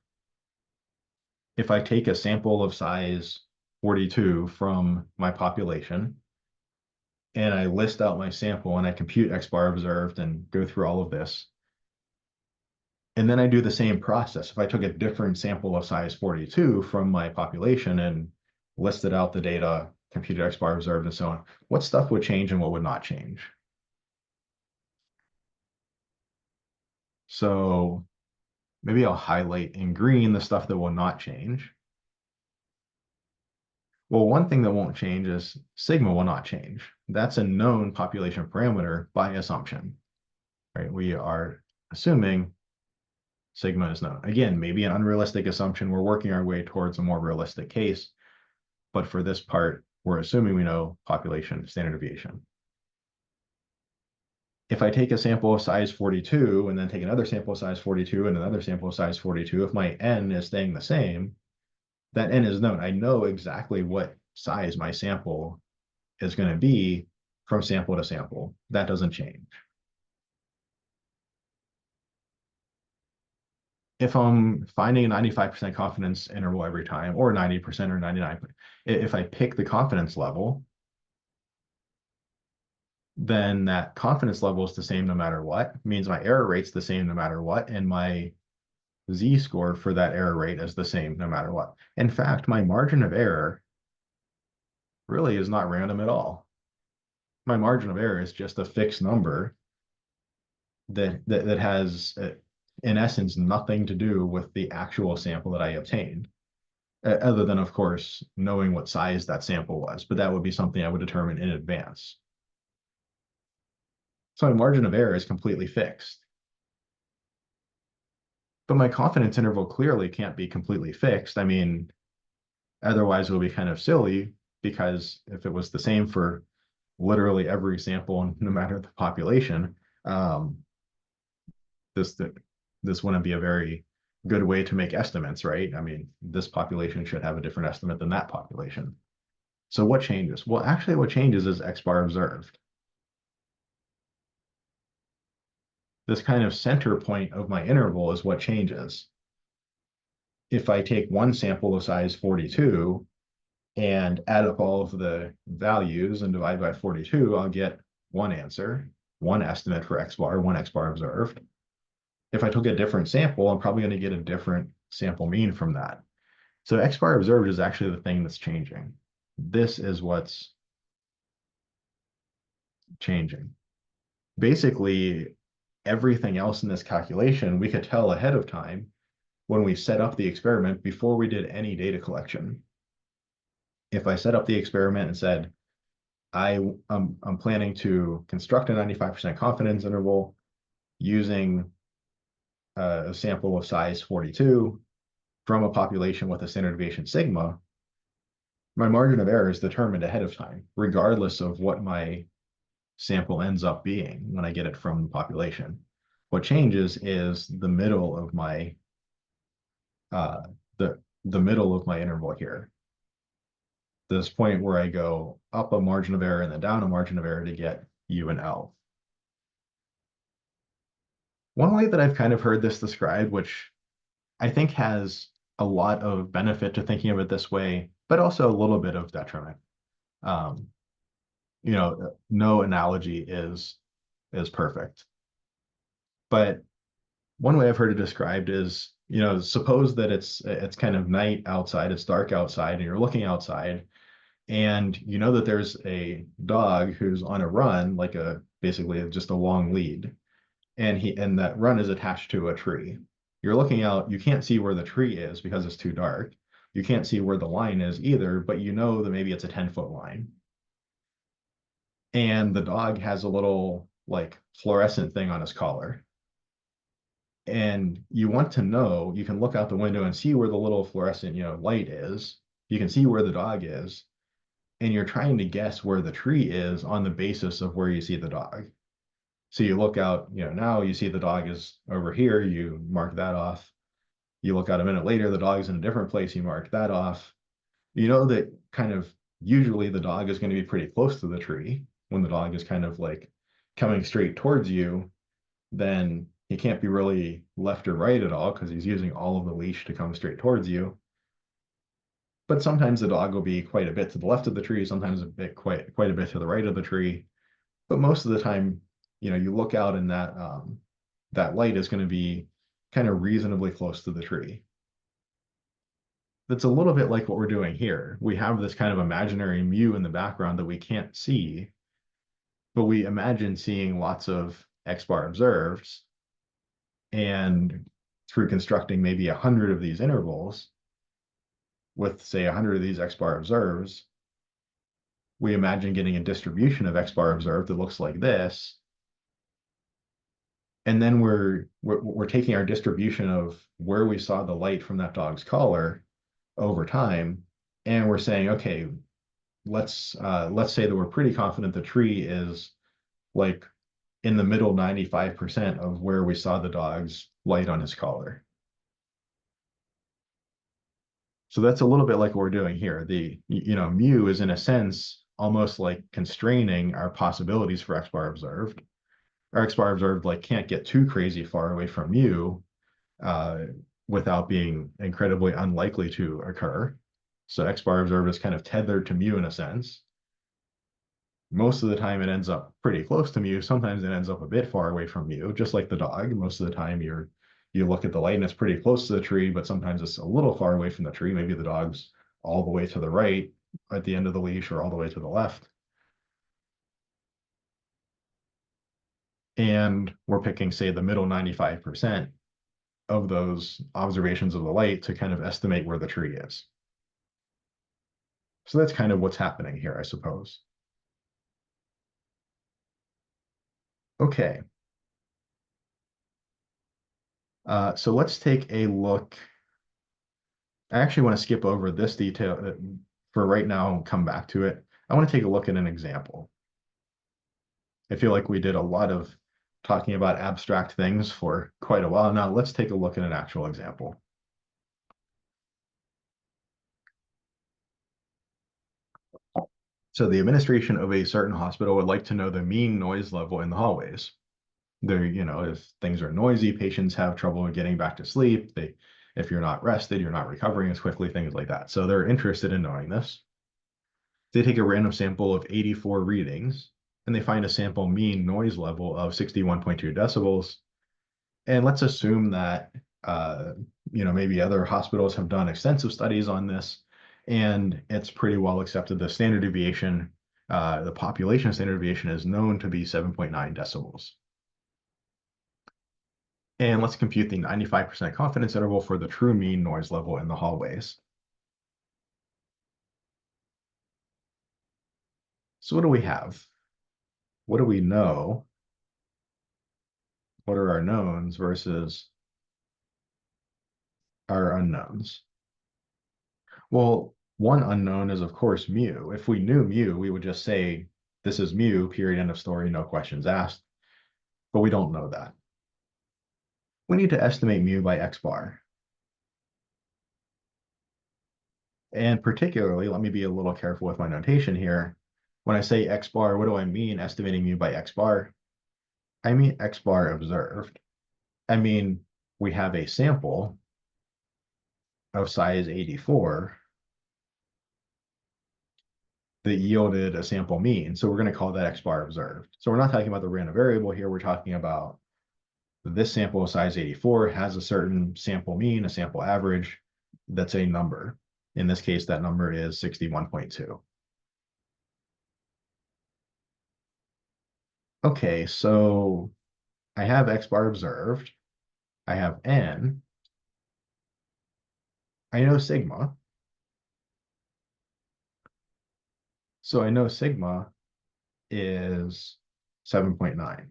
If I take a sample of size 42 from my population and I list out my sample and I compute X bar observed and go through all of this, and then I do the same process. If I took a different sample of size 42 from my population and listed out the data, computed X bar observed and so on, what stuff would change and what would not change? So maybe I'll highlight in green the stuff that will not change. Well, one thing that won't change is sigma will not change. That's a known population parameter by assumption, right? We are assuming sigma is known. Again, maybe an unrealistic assumption. We're working our way towards a more realistic case. But for this part, we're assuming we know population standard deviation. If I take a sample of size 42 and then take another sample of size 42 and another sample of size 42, if my n is staying the same, that n is known. I know exactly what size my sample is going to be from sample to sample. That doesn't change. If I'm finding a 95% confidence interval every time, or 90% or 99%, if I pick the confidence level, then that confidence level is the same no matter what, means my error rate's the same no matter what, and my z-score for that error rate is the same no matter what. In fact, my margin of error really is not random at all. My margin of error is just a fixed number that has, in essence, nothing to do with the actual sample that I obtained, other than, of course, knowing what size that sample was. But that would be something I would determine in advance. So my margin of error is completely fixed. But my confidence interval clearly can't be completely fixed. I mean, otherwise it would be kind of silly, because if it was the same for literally every sample, no matter the population, this wouldn't be a very good way to make estimates, right? I mean, this population should have a different estimate than that population. So what changes? Well, actually what changes is X bar observed. This kind of center point of my interval is what changes. If I take one sample of size 42 and add up all of the values and divide by 42, I'll get one answer, one estimate for X bar, one X bar observed. If I took a different sample, I'm probably going to get a different sample mean from that. So X bar observed is actually the thing that's changing. This is what's changing. Basically, everything else in this calculation, we could tell ahead of time when we set up the experiment before we did any data collection. If I set up the experiment and said, I'm planning to construct a 95% confidence interval using a sample of size 42 from a population with a standard deviation sigma, my margin of error is determined ahead of time, regardless of what my sample ends up being when I get it from the population. What changes is the middle of my uh, the middle of my interval here. This point where I go up a margin of error and then down a margin of error to get U and L. One way that I've kind of heard this described, which I think has a lot of benefit to thinking of it this way, but also a little bit of detriment. Um, no analogy is perfect. But one way I've heard it described is, suppose that it's kind of night outside, it's dark outside, and you're looking outside, and you know that there's a dog who's on a run, like basically just a long lead, and that run is attached to a tree. You're looking out, you can't see where the tree is because it's too dark. You can't see where the line is either, but you know that maybe it's a 10-foot line. And the dog has a little like fluorescent thing on his collar. And you want to know, you can look out the window and see where the little fluorescent, light is. You can see where the dog is. And you're trying to guess where the tree is on the basis of where you see the dog. So you look out, now you see the dog is over here, you mark that off. You look out a minute later, the dog's in a different place, you mark that off. You know that kind of usually the dog is going to be pretty close to the tree. When the dog is kind of like coming straight towards you, then he can't be really left or right at all because he's using all of the leash to come straight towards you. But sometimes the dog will be quite a bit to the left of the tree, sometimes quite a bit to the right of the tree. But most of the time, you look out and that light is going to be kind of reasonably close to the tree. That's a little bit like what we're doing here. We have this kind of imaginary mu in the background that we can't see, but we imagine seeing lots of X bar observeds. And through constructing maybe 100 of these intervals with, say, 100 of these X bar observes, we imagine getting a distribution of X bar observed that looks like this. And then we're taking our distribution of where we saw the light from that dog's collar over time, and we're saying, okay, let's say that we're pretty confident the tree is like in the middle 95% of where we saw the dog's light on his collar. So that's a little bit like what we're doing here. The mu is in a sense almost like constraining our possibilities for X bar observed. Our X bar observed like can't get too crazy far away from mu uh, without being incredibly unlikely to occur. So X bar observed is kind of tethered to mu in a sense. Most of the time it ends up pretty close to mu. Sometimes it ends up a bit far away from mu, just like the dog. Most of the time you look at the light and it's pretty close to the tree, but sometimes it's a little far away from the tree. Maybe the dog's all the way to the right at the end of the leash or all the way to the left. And we're picking, say, the middle 95% of those observations of the light to kind of estimate where the tree is. So that's kind of what's happening here, I suppose. Okay. So let's take a look. I actually want to skip over this detail for right now and come back to it. I want to take a look at an example. I feel like we did a lot of talking about abstract things for quite a while now. Let's take a look at an actual example. So the administration of a certain hospital would like to know the mean noise level in the hallways. If things are noisy, patients have trouble getting back to sleep. If you're not rested, you're not recovering as quickly, things like that. So they're interested in knowing this. They take a random sample of 84 readings, and they find a sample mean noise level of 61.2 decibels. And let's assume that, maybe other hospitals have done extensive studies on this, and it's pretty well accepted. The standard deviation, the population standard deviation is known to be 7.9 decibels. And let's compute the 95% confidence interval for the true mean noise level in the hallways. So what do we have? What do we know? What are our knowns versus our unknowns? Well, one unknown is, of course, mu. If we knew mu, we would just say, this is mu, period, end of story, no questions asked. But we don't know that. We need to estimate mu by X bar. And particularly, let me be a little careful with my notation here. When I say X bar, what do I mean estimating mu by X bar? I mean X bar observed. I mean, we have a sample of size 84 that yielded a sample mean. So we're going to call that X bar observed. So we're not talking about the random variable here. We're talking about this sample of size 84 has a certain sample mean, a sample average that's a number. In this case, that number is 61.2. Okay, so I have X bar observed. I have N. I know sigma. So I know sigma is 7.9.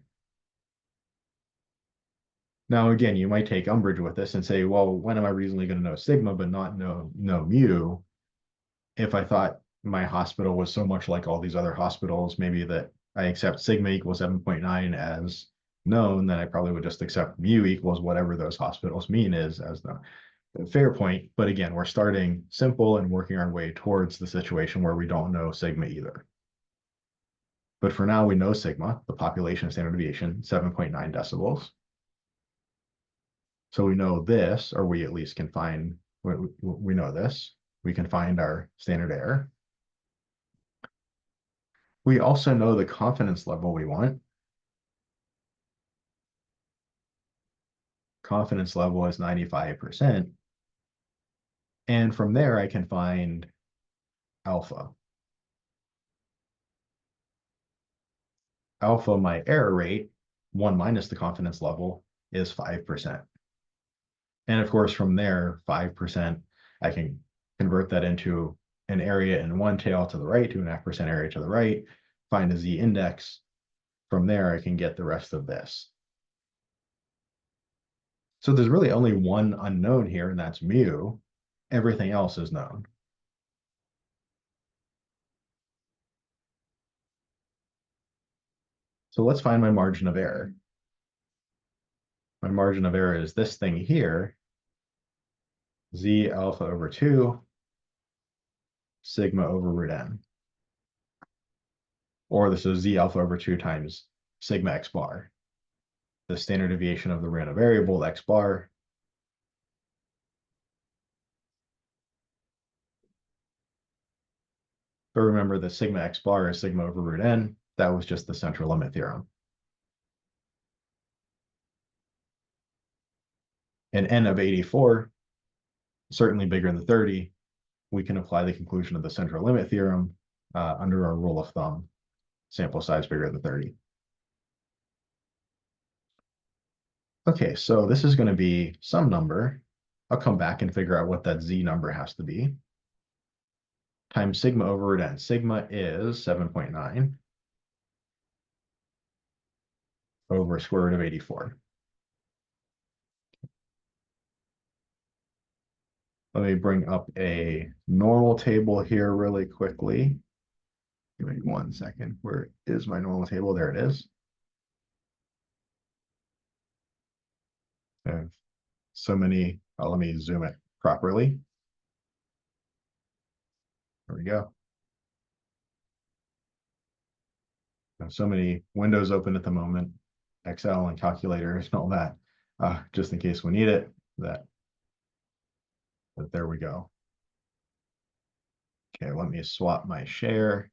Now, again, you might take umbrage with this and say, well, when am I reasonably going to know sigma but not know mu? If I thought my hospital was so much like all these other hospitals, maybe that I accept sigma equals 7.9 as known, then I probably would just accept mu equals whatever those hospitals mean is as the fair point. But again, we're starting simple and working our way towards the situation where we don't know sigma either. But for now, we know sigma, the population standard deviation, 7.9 decibels. So we know this, or we at least can find, we know this. We can find our standard error. We also know the confidence level we want. Confidence level is 95%. And from there, I can find alpha. Alpha, my error rate, 1 minus the confidence level, is 5%. And of course, from there, 5%, I can convert that into an area in one tail to the right, 2.5% area to the right, find a z index. From there, I can get the rest of this. So there's really only one unknown here, and that's mu. Everything else is known. So let's find my margin of error. My margin of error is this thing here, z alpha over 2, sigma over root n. Or this is z alpha over 2 times sigma x bar, the standard deviation of the random variable x bar. But remember that sigma x bar is sigma over root n. That was just the central limit theorem. And n of 84, certainly bigger than 30, we can apply the conclusion of the central limit theorem under our rule of thumb, sample size bigger than 30. Okay, so this is going to be some number. I'll come back and figure out what that z number has to be. Times sigma over root n. Sigma is 7.9 over square root of 84. Let me bring up a normal table here really quickly. Give me 1 second. Where is my normal table? There it is. I have so many. Let me zoom it properly. There we go. I have so many windows open at the moment, Excel and calculators and all that, just in case we need it. But there we go. Okay, let me swap my share.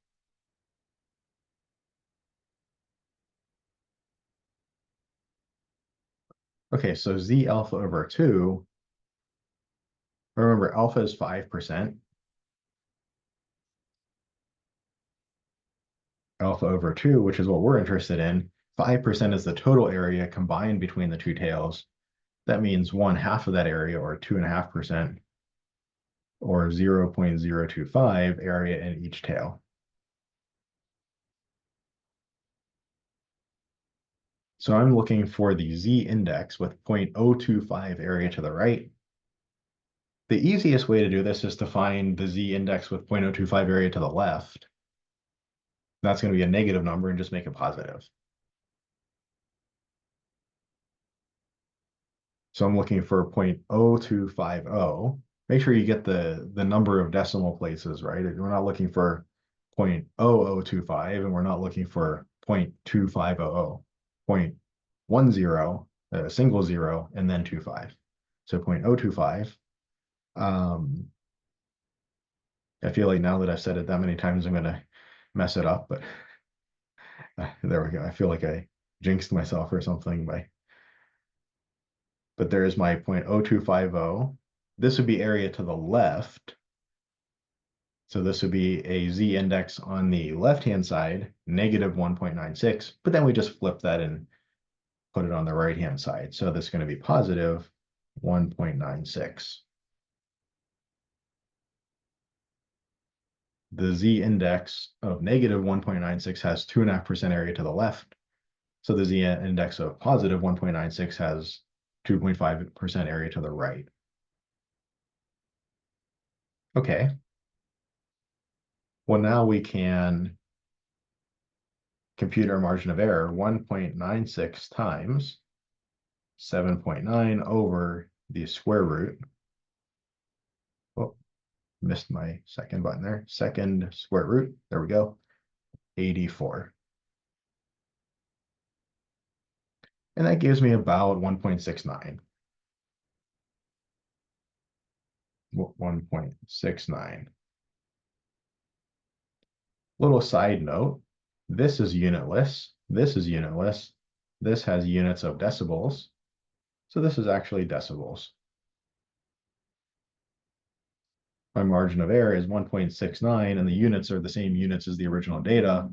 Okay, so z alpha over 2. Remember, alpha is 5%. Alpha over 2, which is what we're interested in, 5% is the total area combined between the two tails. That means 1/2 of that area, or 2.5%, or 0.025 area in each tail. So I'm looking for the z index with 0.025 area to the right. The easiest way to do this is to find the z index with 0.025 area to the left. That's going to be a negative number and just make it positive. So I'm looking for 0.0250. Make sure you get the number of decimal places, right? We're not looking for 0.0025, and we're not looking for 0.2500. 0.10, a single 0, and then 25. So 0.025. I feel like now that I've said it that many times, I'm going to mess it up, but there we go. I feel like I jinxed myself or something but there's my 0.0250. This would be area to the left. So this would be a z index on the left-hand side, negative 1.96, but then we just flip that and put it on the right-hand side. So this is going to be positive 1.96. The z index of negative 1.96 has 2.5% area to the left. So the z index of positive 1.96 has 2.5% area to the right. Okay. Well, now we can computer margin of error, 1.96 times 7.9 over the square root. Oh, missed my second button there. Second square root, there we go, 84. And that gives me about 1.69. 1.69. Little side note, this is unitless, this is unitless, this has units of decibels, so this is actually decibels. My margin of error is 1.69, and the units are the same units as the original data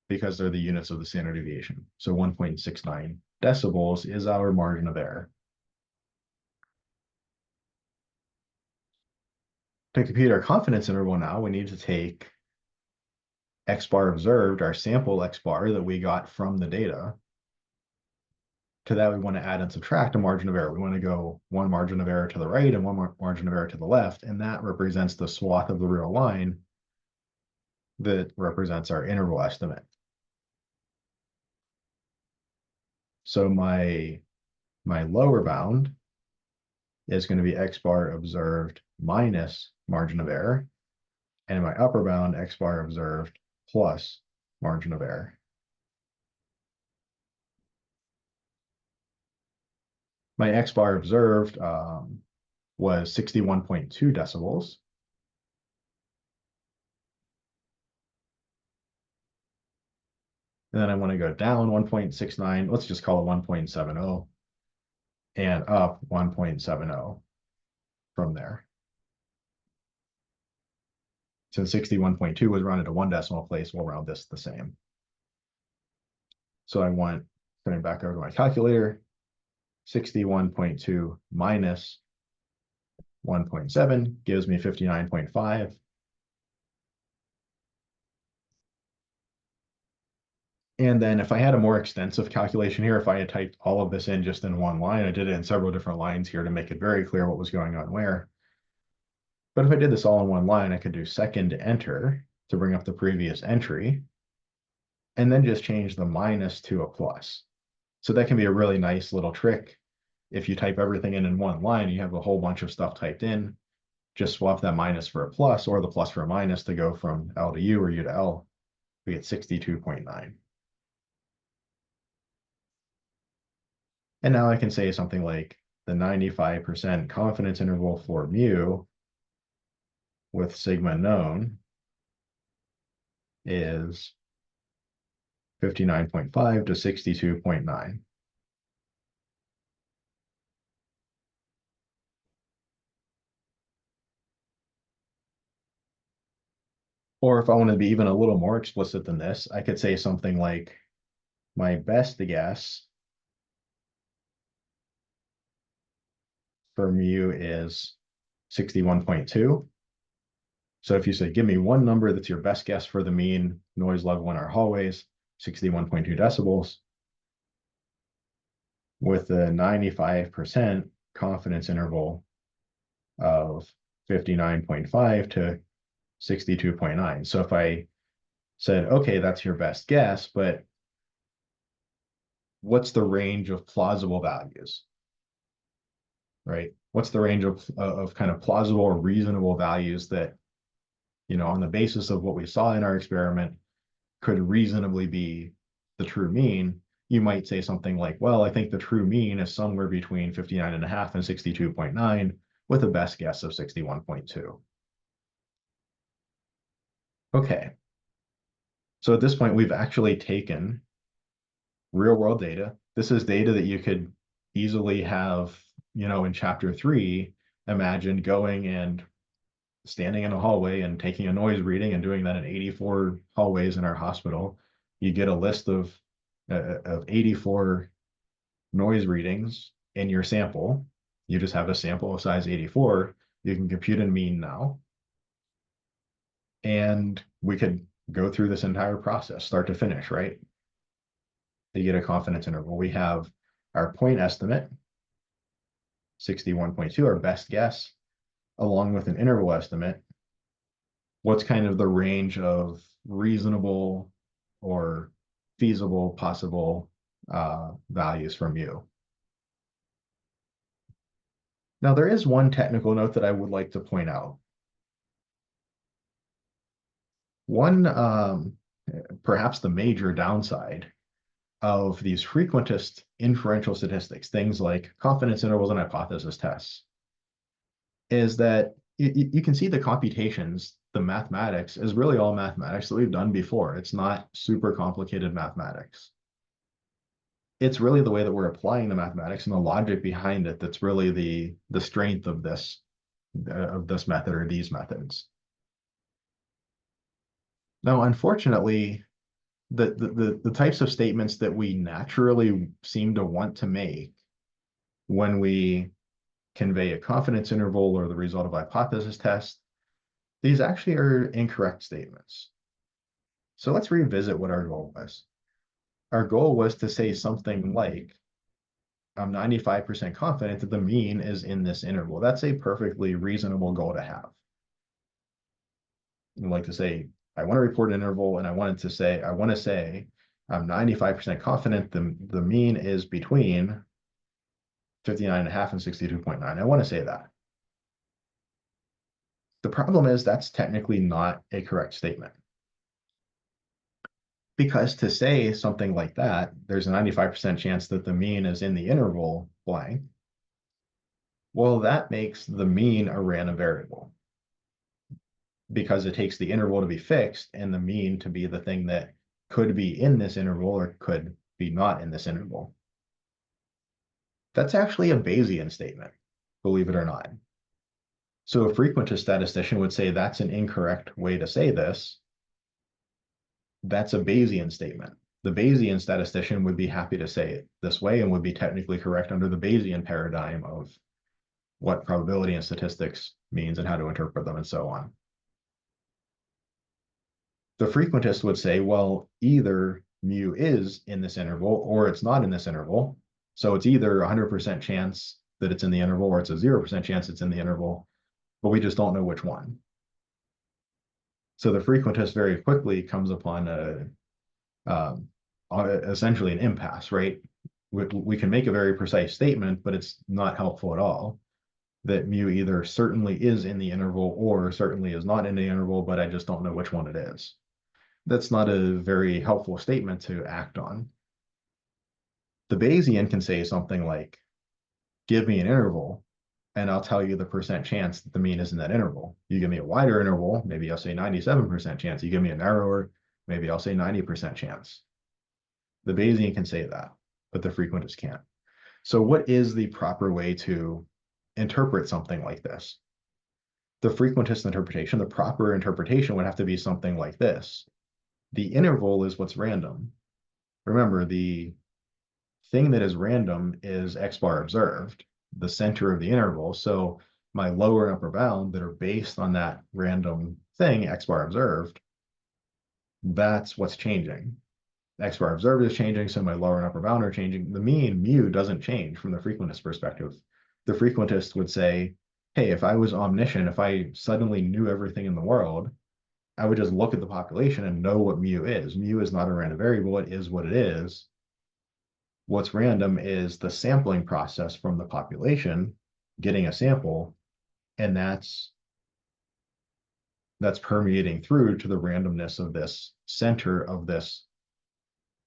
because they're the units of the standard deviation. So 1.69 decibels is our margin of error. To compute our confidence interval now, we need to take X bar observed, our sample X bar that we got from the data. To that, we want to add and subtract a margin of error. We want to go one margin of error to the right and one margin of error to the left, and that represents the swath of the real line that represents our interval estimate. So my lower bound is going to be X bar observed minus margin of error, and my upper bound, X bar observed plus margin of error. My X bar observed was 61.2 decibels. And then I want to go down 1.69, let's just call it 1.70, and up 1.70 from there. Since 61.2 was rounded to one decimal place, we'll round this the same. So I want, turning back over to my calculator, 61.2 minus 1.7 gives me 59.5. And then if I had a more extensive calculation here, if I had typed all of this in just in one line, I did it in several different lines here to make it very clear what was going on where. But if I did this all in one line, I could do second enter to bring up the previous entry, and then just change the minus to a plus. So that can be a really nice little trick. If you type everything in one line, you have a whole bunch of stuff typed in, just swap that minus for a plus or the plus for a minus to go from L to U or U to L. We get 62.9. And now I can say something like the 95% confidence interval for mu with sigma known is 59.5 to 62.9. Or if I want to be even a little more explicit than this, I could say something like my best guess for mu is 61.2. So if you say, give me one number that's your best guess for the mean noise level in our hallways, 61.2 decibels, with a 95% confidence interval of 59.5 to 62.9. So if I said, okay, that's your best guess, but what's the range of plausible values, right? What's the range of kind of plausible or reasonable values that, you know, on the basis of what we saw in our experiment could reasonably be the true mean? You might say something like, well, I think the true mean is somewhere between 59.5 and 62.9 with a best guess of 61.2. Okay. So at this point, we've actually taken real world data. This is data that you could easily have, you know, in chapter 3, imagine going and standing in a hallway and taking a noise reading and doing that in 84 hallways in our hospital. You get a list of 84 noise readings in your sample. You just have a sample of size 84. You can compute a mean now. And we could go through this entire process, start to finish, right? To get a confidence interval. We have our point estimate, 61.2, our best guess, along with an interval estimate. What's kind of the range of reasonable or feasible possible values from mu. Now, there is one technical note that I would like to point out. One, perhaps the major downside of these frequentist inferential statistics, things like confidence intervals and hypothesis tests, is that you can see the computations, the mathematics is really all mathematics that we've done before. It's not super complicated mathematics. It's really the way that we're applying the mathematics and the logic behind it that's really the strength of this method or these methods. Now, unfortunately, the types of statements that we naturally seem to want to make when we convey a confidence interval or the result of a hypothesis test, these actually are incorrect statements. So let's revisit what our goal was. Our goal was to say something like, I'm 95% confident that the mean is in this interval. That's a perfectly reasonable goal to have. I'd like to say, I want to report an interval, and I want to say, I'm 95% confident the mean is between 59.5 and 62.9. I want to say that. The problem is that's technically not a correct statement. Because to say something like that, there's a 95% chance that the mean is in the interval blank. Well, that makes the mean a random variable because it takes the interval to be fixed and the mean to be the thing that could be in this interval or could be not in this interval. That's actually a Bayesian statement, believe it or not. So a frequentist statistician would say that's an incorrect way to say this. That's a Bayesian statement. The Bayesian statistician would be happy to say it this way and would be technically correct under the Bayesian paradigm of what probability and statistics means and how to interpret them and so on. The frequentist would say, well, either mu is in this interval or it's not in this interval. So it's either 100% chance that it's in the interval or it's a 0% chance it's in the interval, but we just don't know which one. So the frequentist very quickly comes upon essentially an impasse, right? We can make a very precise statement, but it's not helpful at all. That mu either certainly is in the interval or certainly is not in the interval, but I just don't know which one it is. That's not a very helpful statement to act on. The Bayesian can say something like, give me an interval, and I'll tell you the percent chance that the mean is in that interval. You give me a wider interval, maybe I'll say 97% chance. You give me a narrower, maybe I'll say 90% chance. The Bayesian can say that, but the frequentist can't. So what is the proper way to interpret something like this? The frequentist interpretation, the proper interpretation would have to be something like this. The interval is what's random. Remember, the thing that is random is x bar observed, the center of the interval. So my lower and upper bound that are based on that random thing, x bar observed, that's what's changing. X bar observed is changing, so my lower and upper bound are changing. The mean, mu, doesn't change from the frequentist perspective. The frequentist would say, hey, if I was omniscient, if I suddenly knew everything in the world, I would just look at the population and know what mu is. Mu is not a random variable, it is what it is. What's random is the sampling process from the population, getting a sample, and that's permeating through to the randomness of this center of this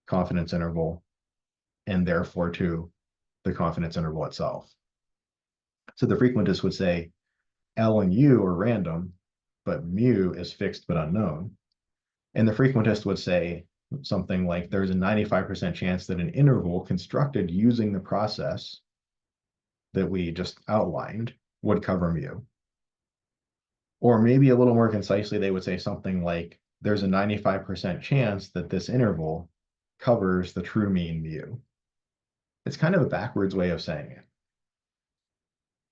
confidence interval, and therefore to the confidence interval itself. So the frequentist would say L and U are random, but mu is fixed but unknown. And the frequentist would say something like there's a 95% chance that an interval constructed using the process that we just outlined would cover mu. Or maybe a little more concisely, they would say something like there's a 95% chance that this interval covers the true mean mu. It's kind of a backwards way of saying it.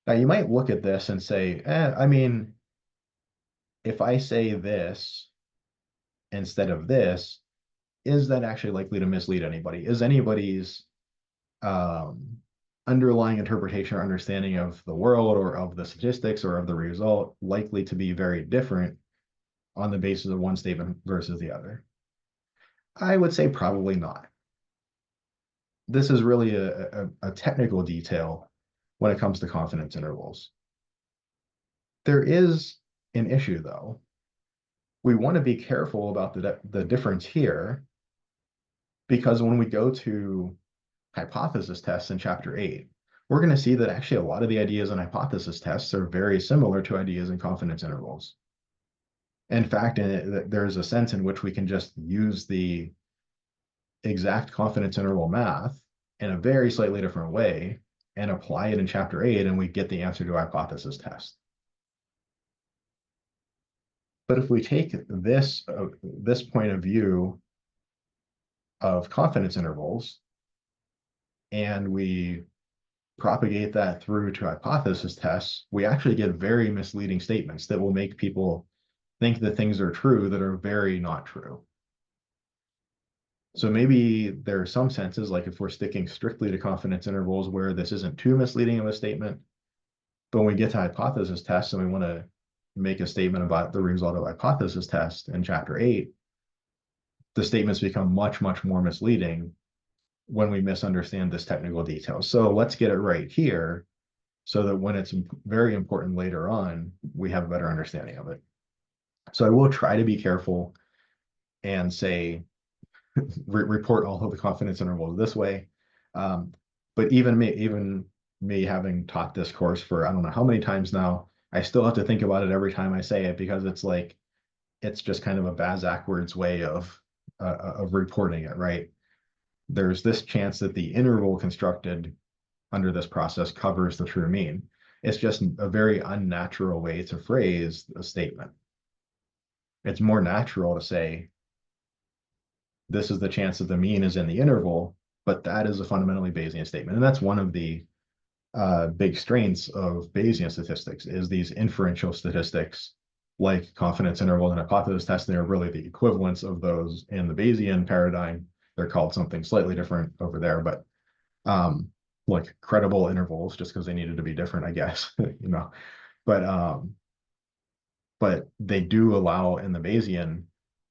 Now you might look at this and say, I mean, if I say this instead of this, is that actually likely to mislead anybody? Is anybody's underlying interpretation or understanding of the world or of the statistics or of the result likely to be very different on the basis of one statement versus the other? I would say probably not. This is really a technical detail when it comes to confidence intervals. There is an issue, though. We want to be careful about the difference here because when we go to hypothesis tests in chapter 8, we're going to see that actually a lot of the ideas in hypothesis tests are very similar to ideas in confidence intervals. In fact, there's a sense in which we can just use the exact confidence interval math in a very slightly different way and apply it in chapter 8, and we get the answer to a hypothesis test. But if we take this point of view of confidence intervals and we propagate that through to hypothesis tests, we actually get very misleading statements that will make people think that things are true that are very not true. So maybe there are some senses, like if we're sticking strictly to confidence intervals where this isn't too misleading of a statement, but when we get to hypothesis tests and we want to make a statement about the result of hypothesis test in chapter 8, the statements become much, much more misleading when we misunderstand this technical detail. So let's get it right here so that when it's very important later on, we have a better understanding of it. So I will try to be careful and say, report all of the confidence intervals this way. But even me having taught this course for I don't know how many times now, I still have to think about it every time I say it because it's like it's just kind of a backwards way of reporting it, right? There's this chance that the interval constructed under this process covers the true mean. It's just a very unnatural way to phrase a statement. It's more natural to say, this is the chance that the mean is in the interval, but that is a fundamentally Bayesian statement. And that's one of the big strengths of Bayesian statistics is these inferential statistics like confidence interval and hypothesis testing are really the equivalents of those in the Bayesian paradigm. They're called something slightly different over there, but like credible intervals just because they needed to be different, I guess, but they do allow in the Bayesian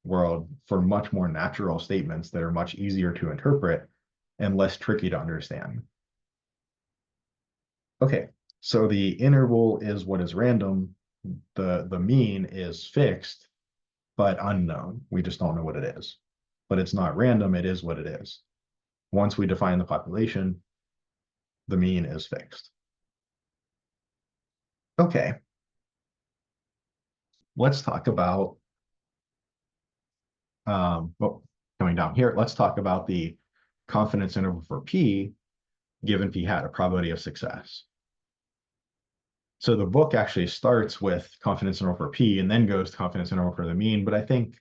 world for much more natural statements that are much easier to interpret and less tricky to understand. Okay, so the interval is what is random. The mean is fixed, but unknown. We just don't know what it is. But it's not random, it is what it is. Once we define the population, the mean is fixed. Okay, let's talk about, well, coming down here, let's talk about the confidence interval for P, given P hat, a probability of success. So the book actually starts with confidence interval for P and then goes to confidence interval for the mean, but I think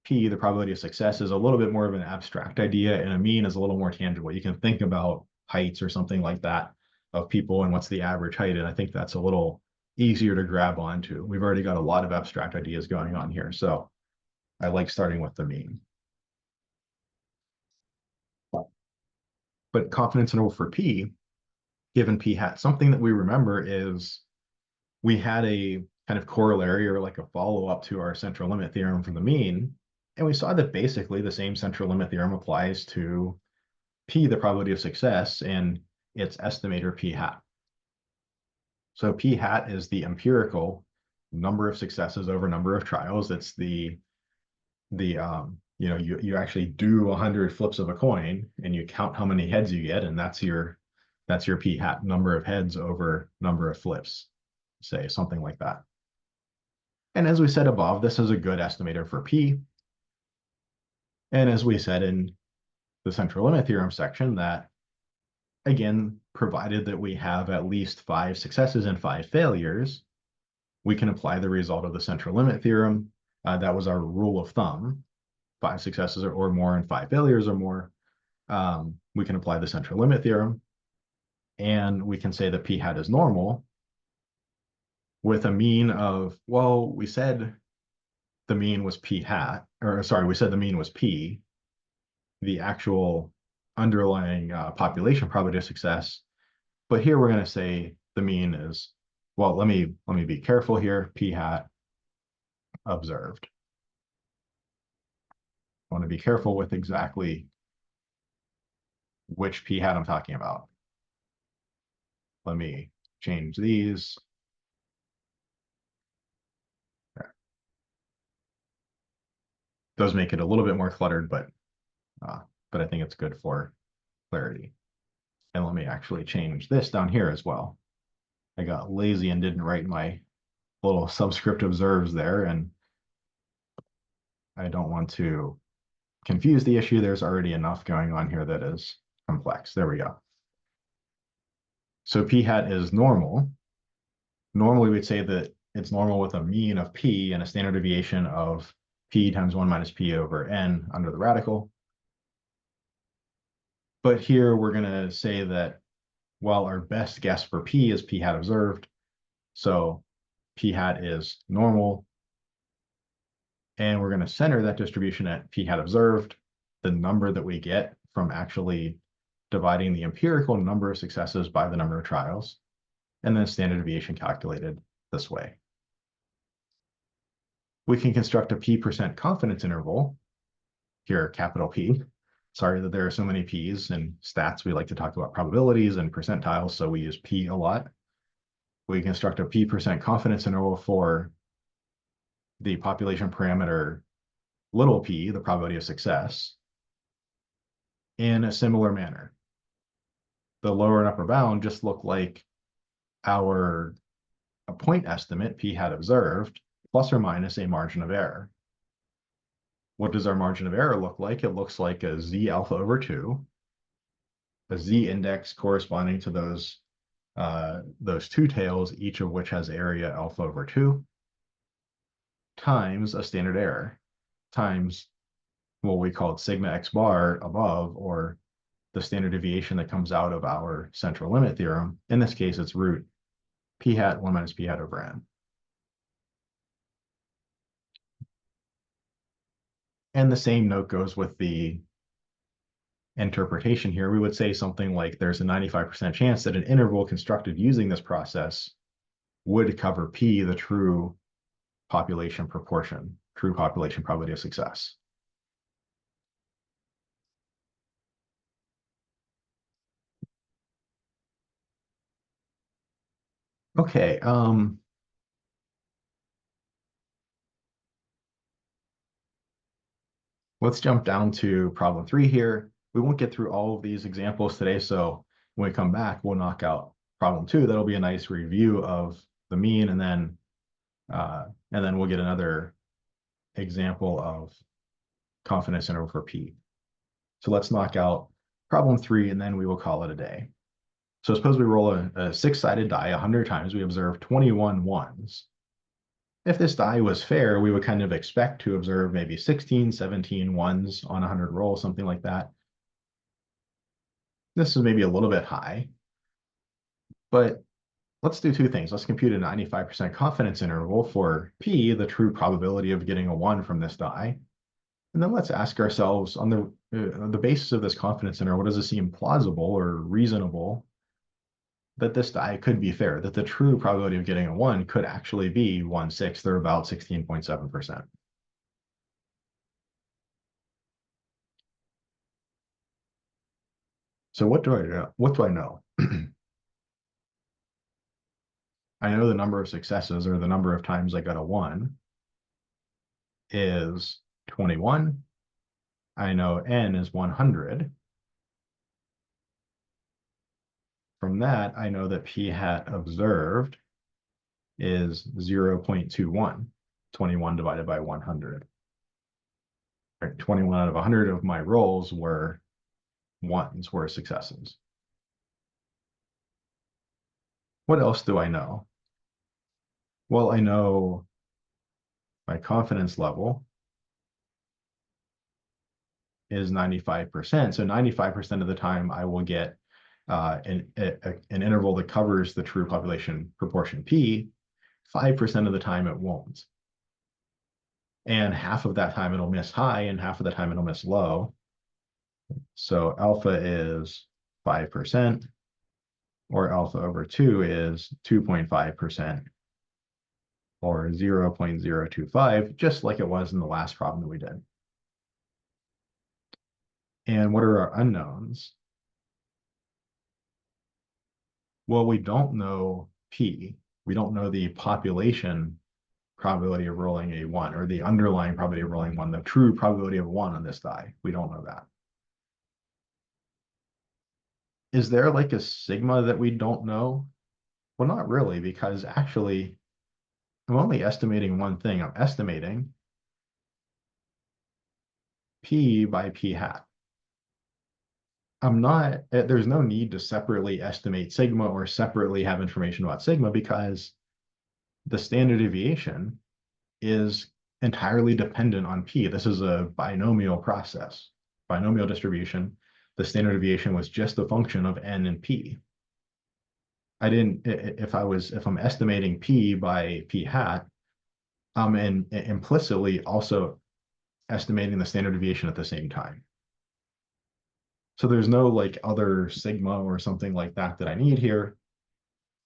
P, the probability of success, is a little bit more of an abstract idea and a mean is a little more tangible. You can think about heights or something like that of people and what's the average height, and I think that's a little easier to grab onto. We've already got a lot of abstract ideas going on here, so I like starting with the mean. But confidence interval for P, given P hat, something that we remember is we had a kind of corollary or like a follow-up to our central limit theorem for the mean, and we saw that basically the same central limit theorem applies to P, the probability of success, and its estimator P hat. So P hat is the empirical number of successes over number of trials. It's you actually do 100 flips of a coin and you count how many heads you get, and that's your P hat, number of heads over number of flips, say something like that. And as we said above, this is a good estimator for P. And as we said in the central limit theorem section, that again, provided that we have at least 5 successes and 5 failures, we can apply the result of the central limit theorem. That was our rule of thumb, 5 successes or more and 5 failures or more. We can apply the central limit theorem, and we can say that P hat is normal with a mean of, well, we said the mean was P hat, or sorry, we said the mean was P, the actual underlying population probability of success. But here we're going to say the mean is, well, let me be careful here, P hat observed. want to be careful with exactly which p hat I'm talking about. Let me change these. Does make it a little bit more cluttered, but I think it's good for clarity. And let me actually change this down here as well. I got lazy and didn't write my little subscript observes there, and I don't want to confuse the issue. There's already enough going on here that is complex. There we go. So p hat is normal. Normally we'd say that it's normal with a mean of p and a standard deviation of p times 1 minus p over n under the radical. But here we're going to say that, well, our best guess for p is p hat observed. So p hat is normal. And we're going to center that distribution at p hat observed, the number that we get from actually dividing the empirical number of successes by the number of trials, and then standard deviation calculated this way. We can construct a p% confidence interval, here capital P. Sorry that there are so many p's. In stats, we like to talk about probabilities and percentiles, so we use p a lot. We construct a p% confidence interval for the population parameter little p, the probability of success, in a similar manner. The lower and upper bound just look like our point estimate, p hat observed, plus or minus a margin of error. What does our margin of error look like? It looks like a z alpha over 2, a z index corresponding to those two tails, each of which has area alpha over 2, times a standard error, times what we call sigma x bar above, or the standard deviation that comes out of our central limit theorem. In this case, it's root p hat 1 minus p hat over n. And the same note goes with the interpretation here. We would say something like there's a 95% chance that an interval constructed using this process would cover p, the true population proportion, true population probability of success. Okay, let's jump down to problem 3 here. We won't get through all of these examples today, so when we come back, we'll knock out problem 2. That'll be a nice review of the mean, and then we'll get another example of confidence interval for p. So let's knock out problem 3, and then we will call it a day. So suppose we roll a 6-sided die 100 times. We observe 21 ones. If this die was fair, we would kind of expect to observe maybe 16, 17 ones on 100 rolls, something like that. This is maybe a little bit high, but let's do two things. Let's compute a 95% confidence interval for p, the true probability of getting a 1 from this die. And then let's ask ourselves, on the basis of this confidence interval, does it seem plausible or reasonable that this die could be fair, that the true probability of getting a 1 could actually be 1/6, or about 16.7%. So what do I know? What do I know? I know the number of successes, or the number of times I got a 1, is 21. I know n is 100. From that, I know that p hat observed is 0.21, 21 divided by 100. Right, 21 out of 100 of my rolls were ones, were successes. What else do I know? Well, I know my confidence level is 95%. So 95% of the time I will get an interval that covers the true population proportion p. 5% of the time it won't. And half of that time it'll miss high, and half of the time it'll miss low. So alpha is 5%, or alpha over 2 is 2.5%, or 0.025, just like it was in the last problem that we did. And what are our unknowns? Well, we don't know P. We don't know the population probability of rolling a one, or the underlying probability of rolling one, the true probability of one on this die. We don't know that. Is there like a sigma that we don't know? Well, not really, because actually I'm only estimating one thing. I'm estimating P by P hat. I'm not, there's no need to separately estimate sigma or separately have information about sigma, because the standard deviation is entirely dependent on P. This is a binomial process, binomial distribution. The standard deviation was just a function of N and P. I didn't, if I'm estimating P by P hat, I'm implicitly also estimating the standard deviation at the same time. So there's no like other sigma or something like that that I need here.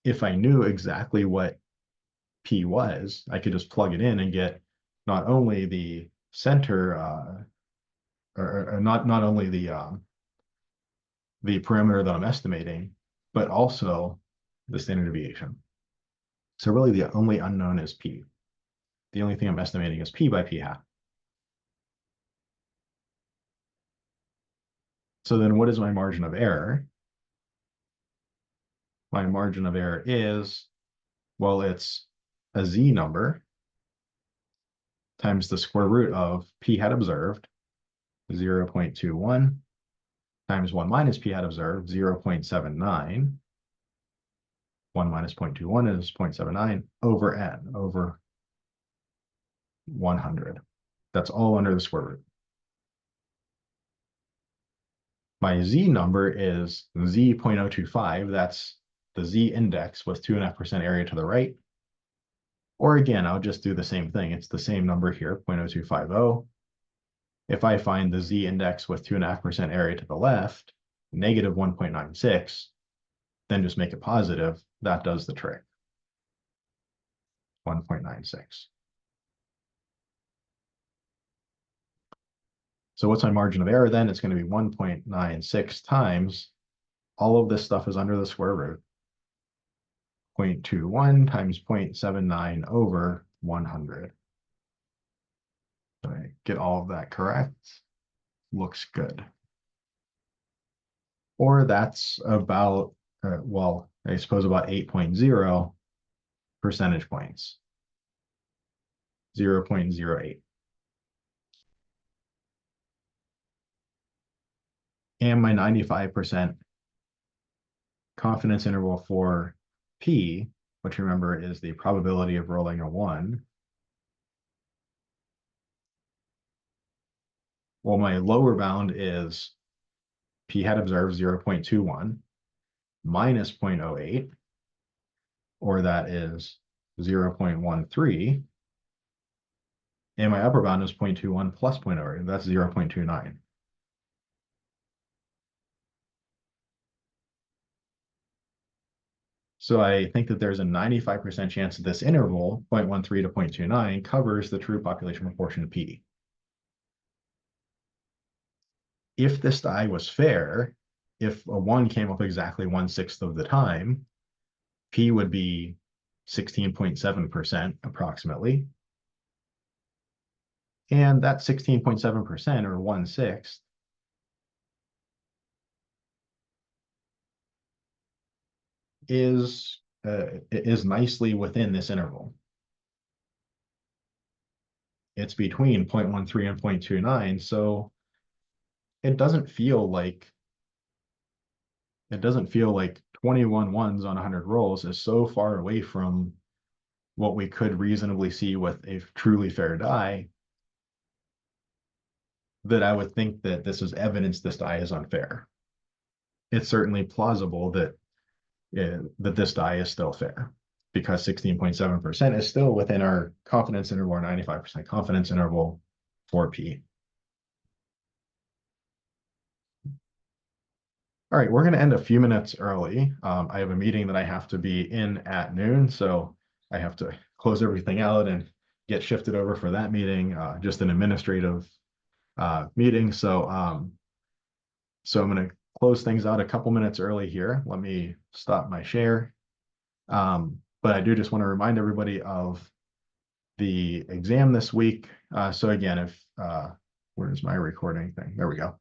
If I knew exactly what P was, I could just plug it in and get not only the center, or not only the parameter that I'm estimating, but also the standard deviation. So really the only unknown is P. The only thing I'm estimating is P by P hat. So then what is my margin of error? My margin of error is, well, it's a Z number times the square root of P hat observed, 0.21, times 1 minus P hat observed, 0.79. 1 minus 0.21 is 0.79 over N, over 100. That's all under the square root. My Z number is Z.025. That's the Z index with 2.5% area to the right. Or again, I'll just do the same thing. It's the same number here, 0.0250. If I find the Z index with 2.5% area to the left, negative 1.96, then just make it positive. That does the trick. 1.96. So what's my margin of error then? It's going to be 1.96 times, all of this stuff is under the square root, 0.21 times 0.79 over 100. Did I get all of that correct? Looks good. Or that's about, well, I suppose about 8.0 percentage points, 0.08. And my 95% confidence interval for P, which remember is the probability of rolling a one. Well, my lower bound is P hat observed 0.21 minus 0.08, or that is 0.13. And my upper bound is 0.21 plus 0.08, that's 0.29. So I think that there's a 95% chance that this interval, 0.13 to 0.29, covers the true population proportion of P. If this die was fair, if a 1 came up exactly 1/6 of the time, P would be 16.7% approximately. And that 16.7%, or 1/6, is nicely within this interval. It's between 0.13 and 0.29, so it doesn't feel like 21 ones on 100 rolls is so far away from what we could reasonably see with a truly fair die that I would think that this is evidence this die is unfair. It's certainly plausible that that this die is still fair, because 16.7% is still within our confidence interval, or 95% confidence interval for P. All right, we're going to end a few minutes early. I have a meeting that I have to be in at noon, so I have to close everything out and get shifted over for that meeting, just an administrative meeting. So So I'm going to close things out a couple minutes early here. Let me stop my share. But I do just want to remind everybody of the exam this week. So again, if where's my recording thing? There we go.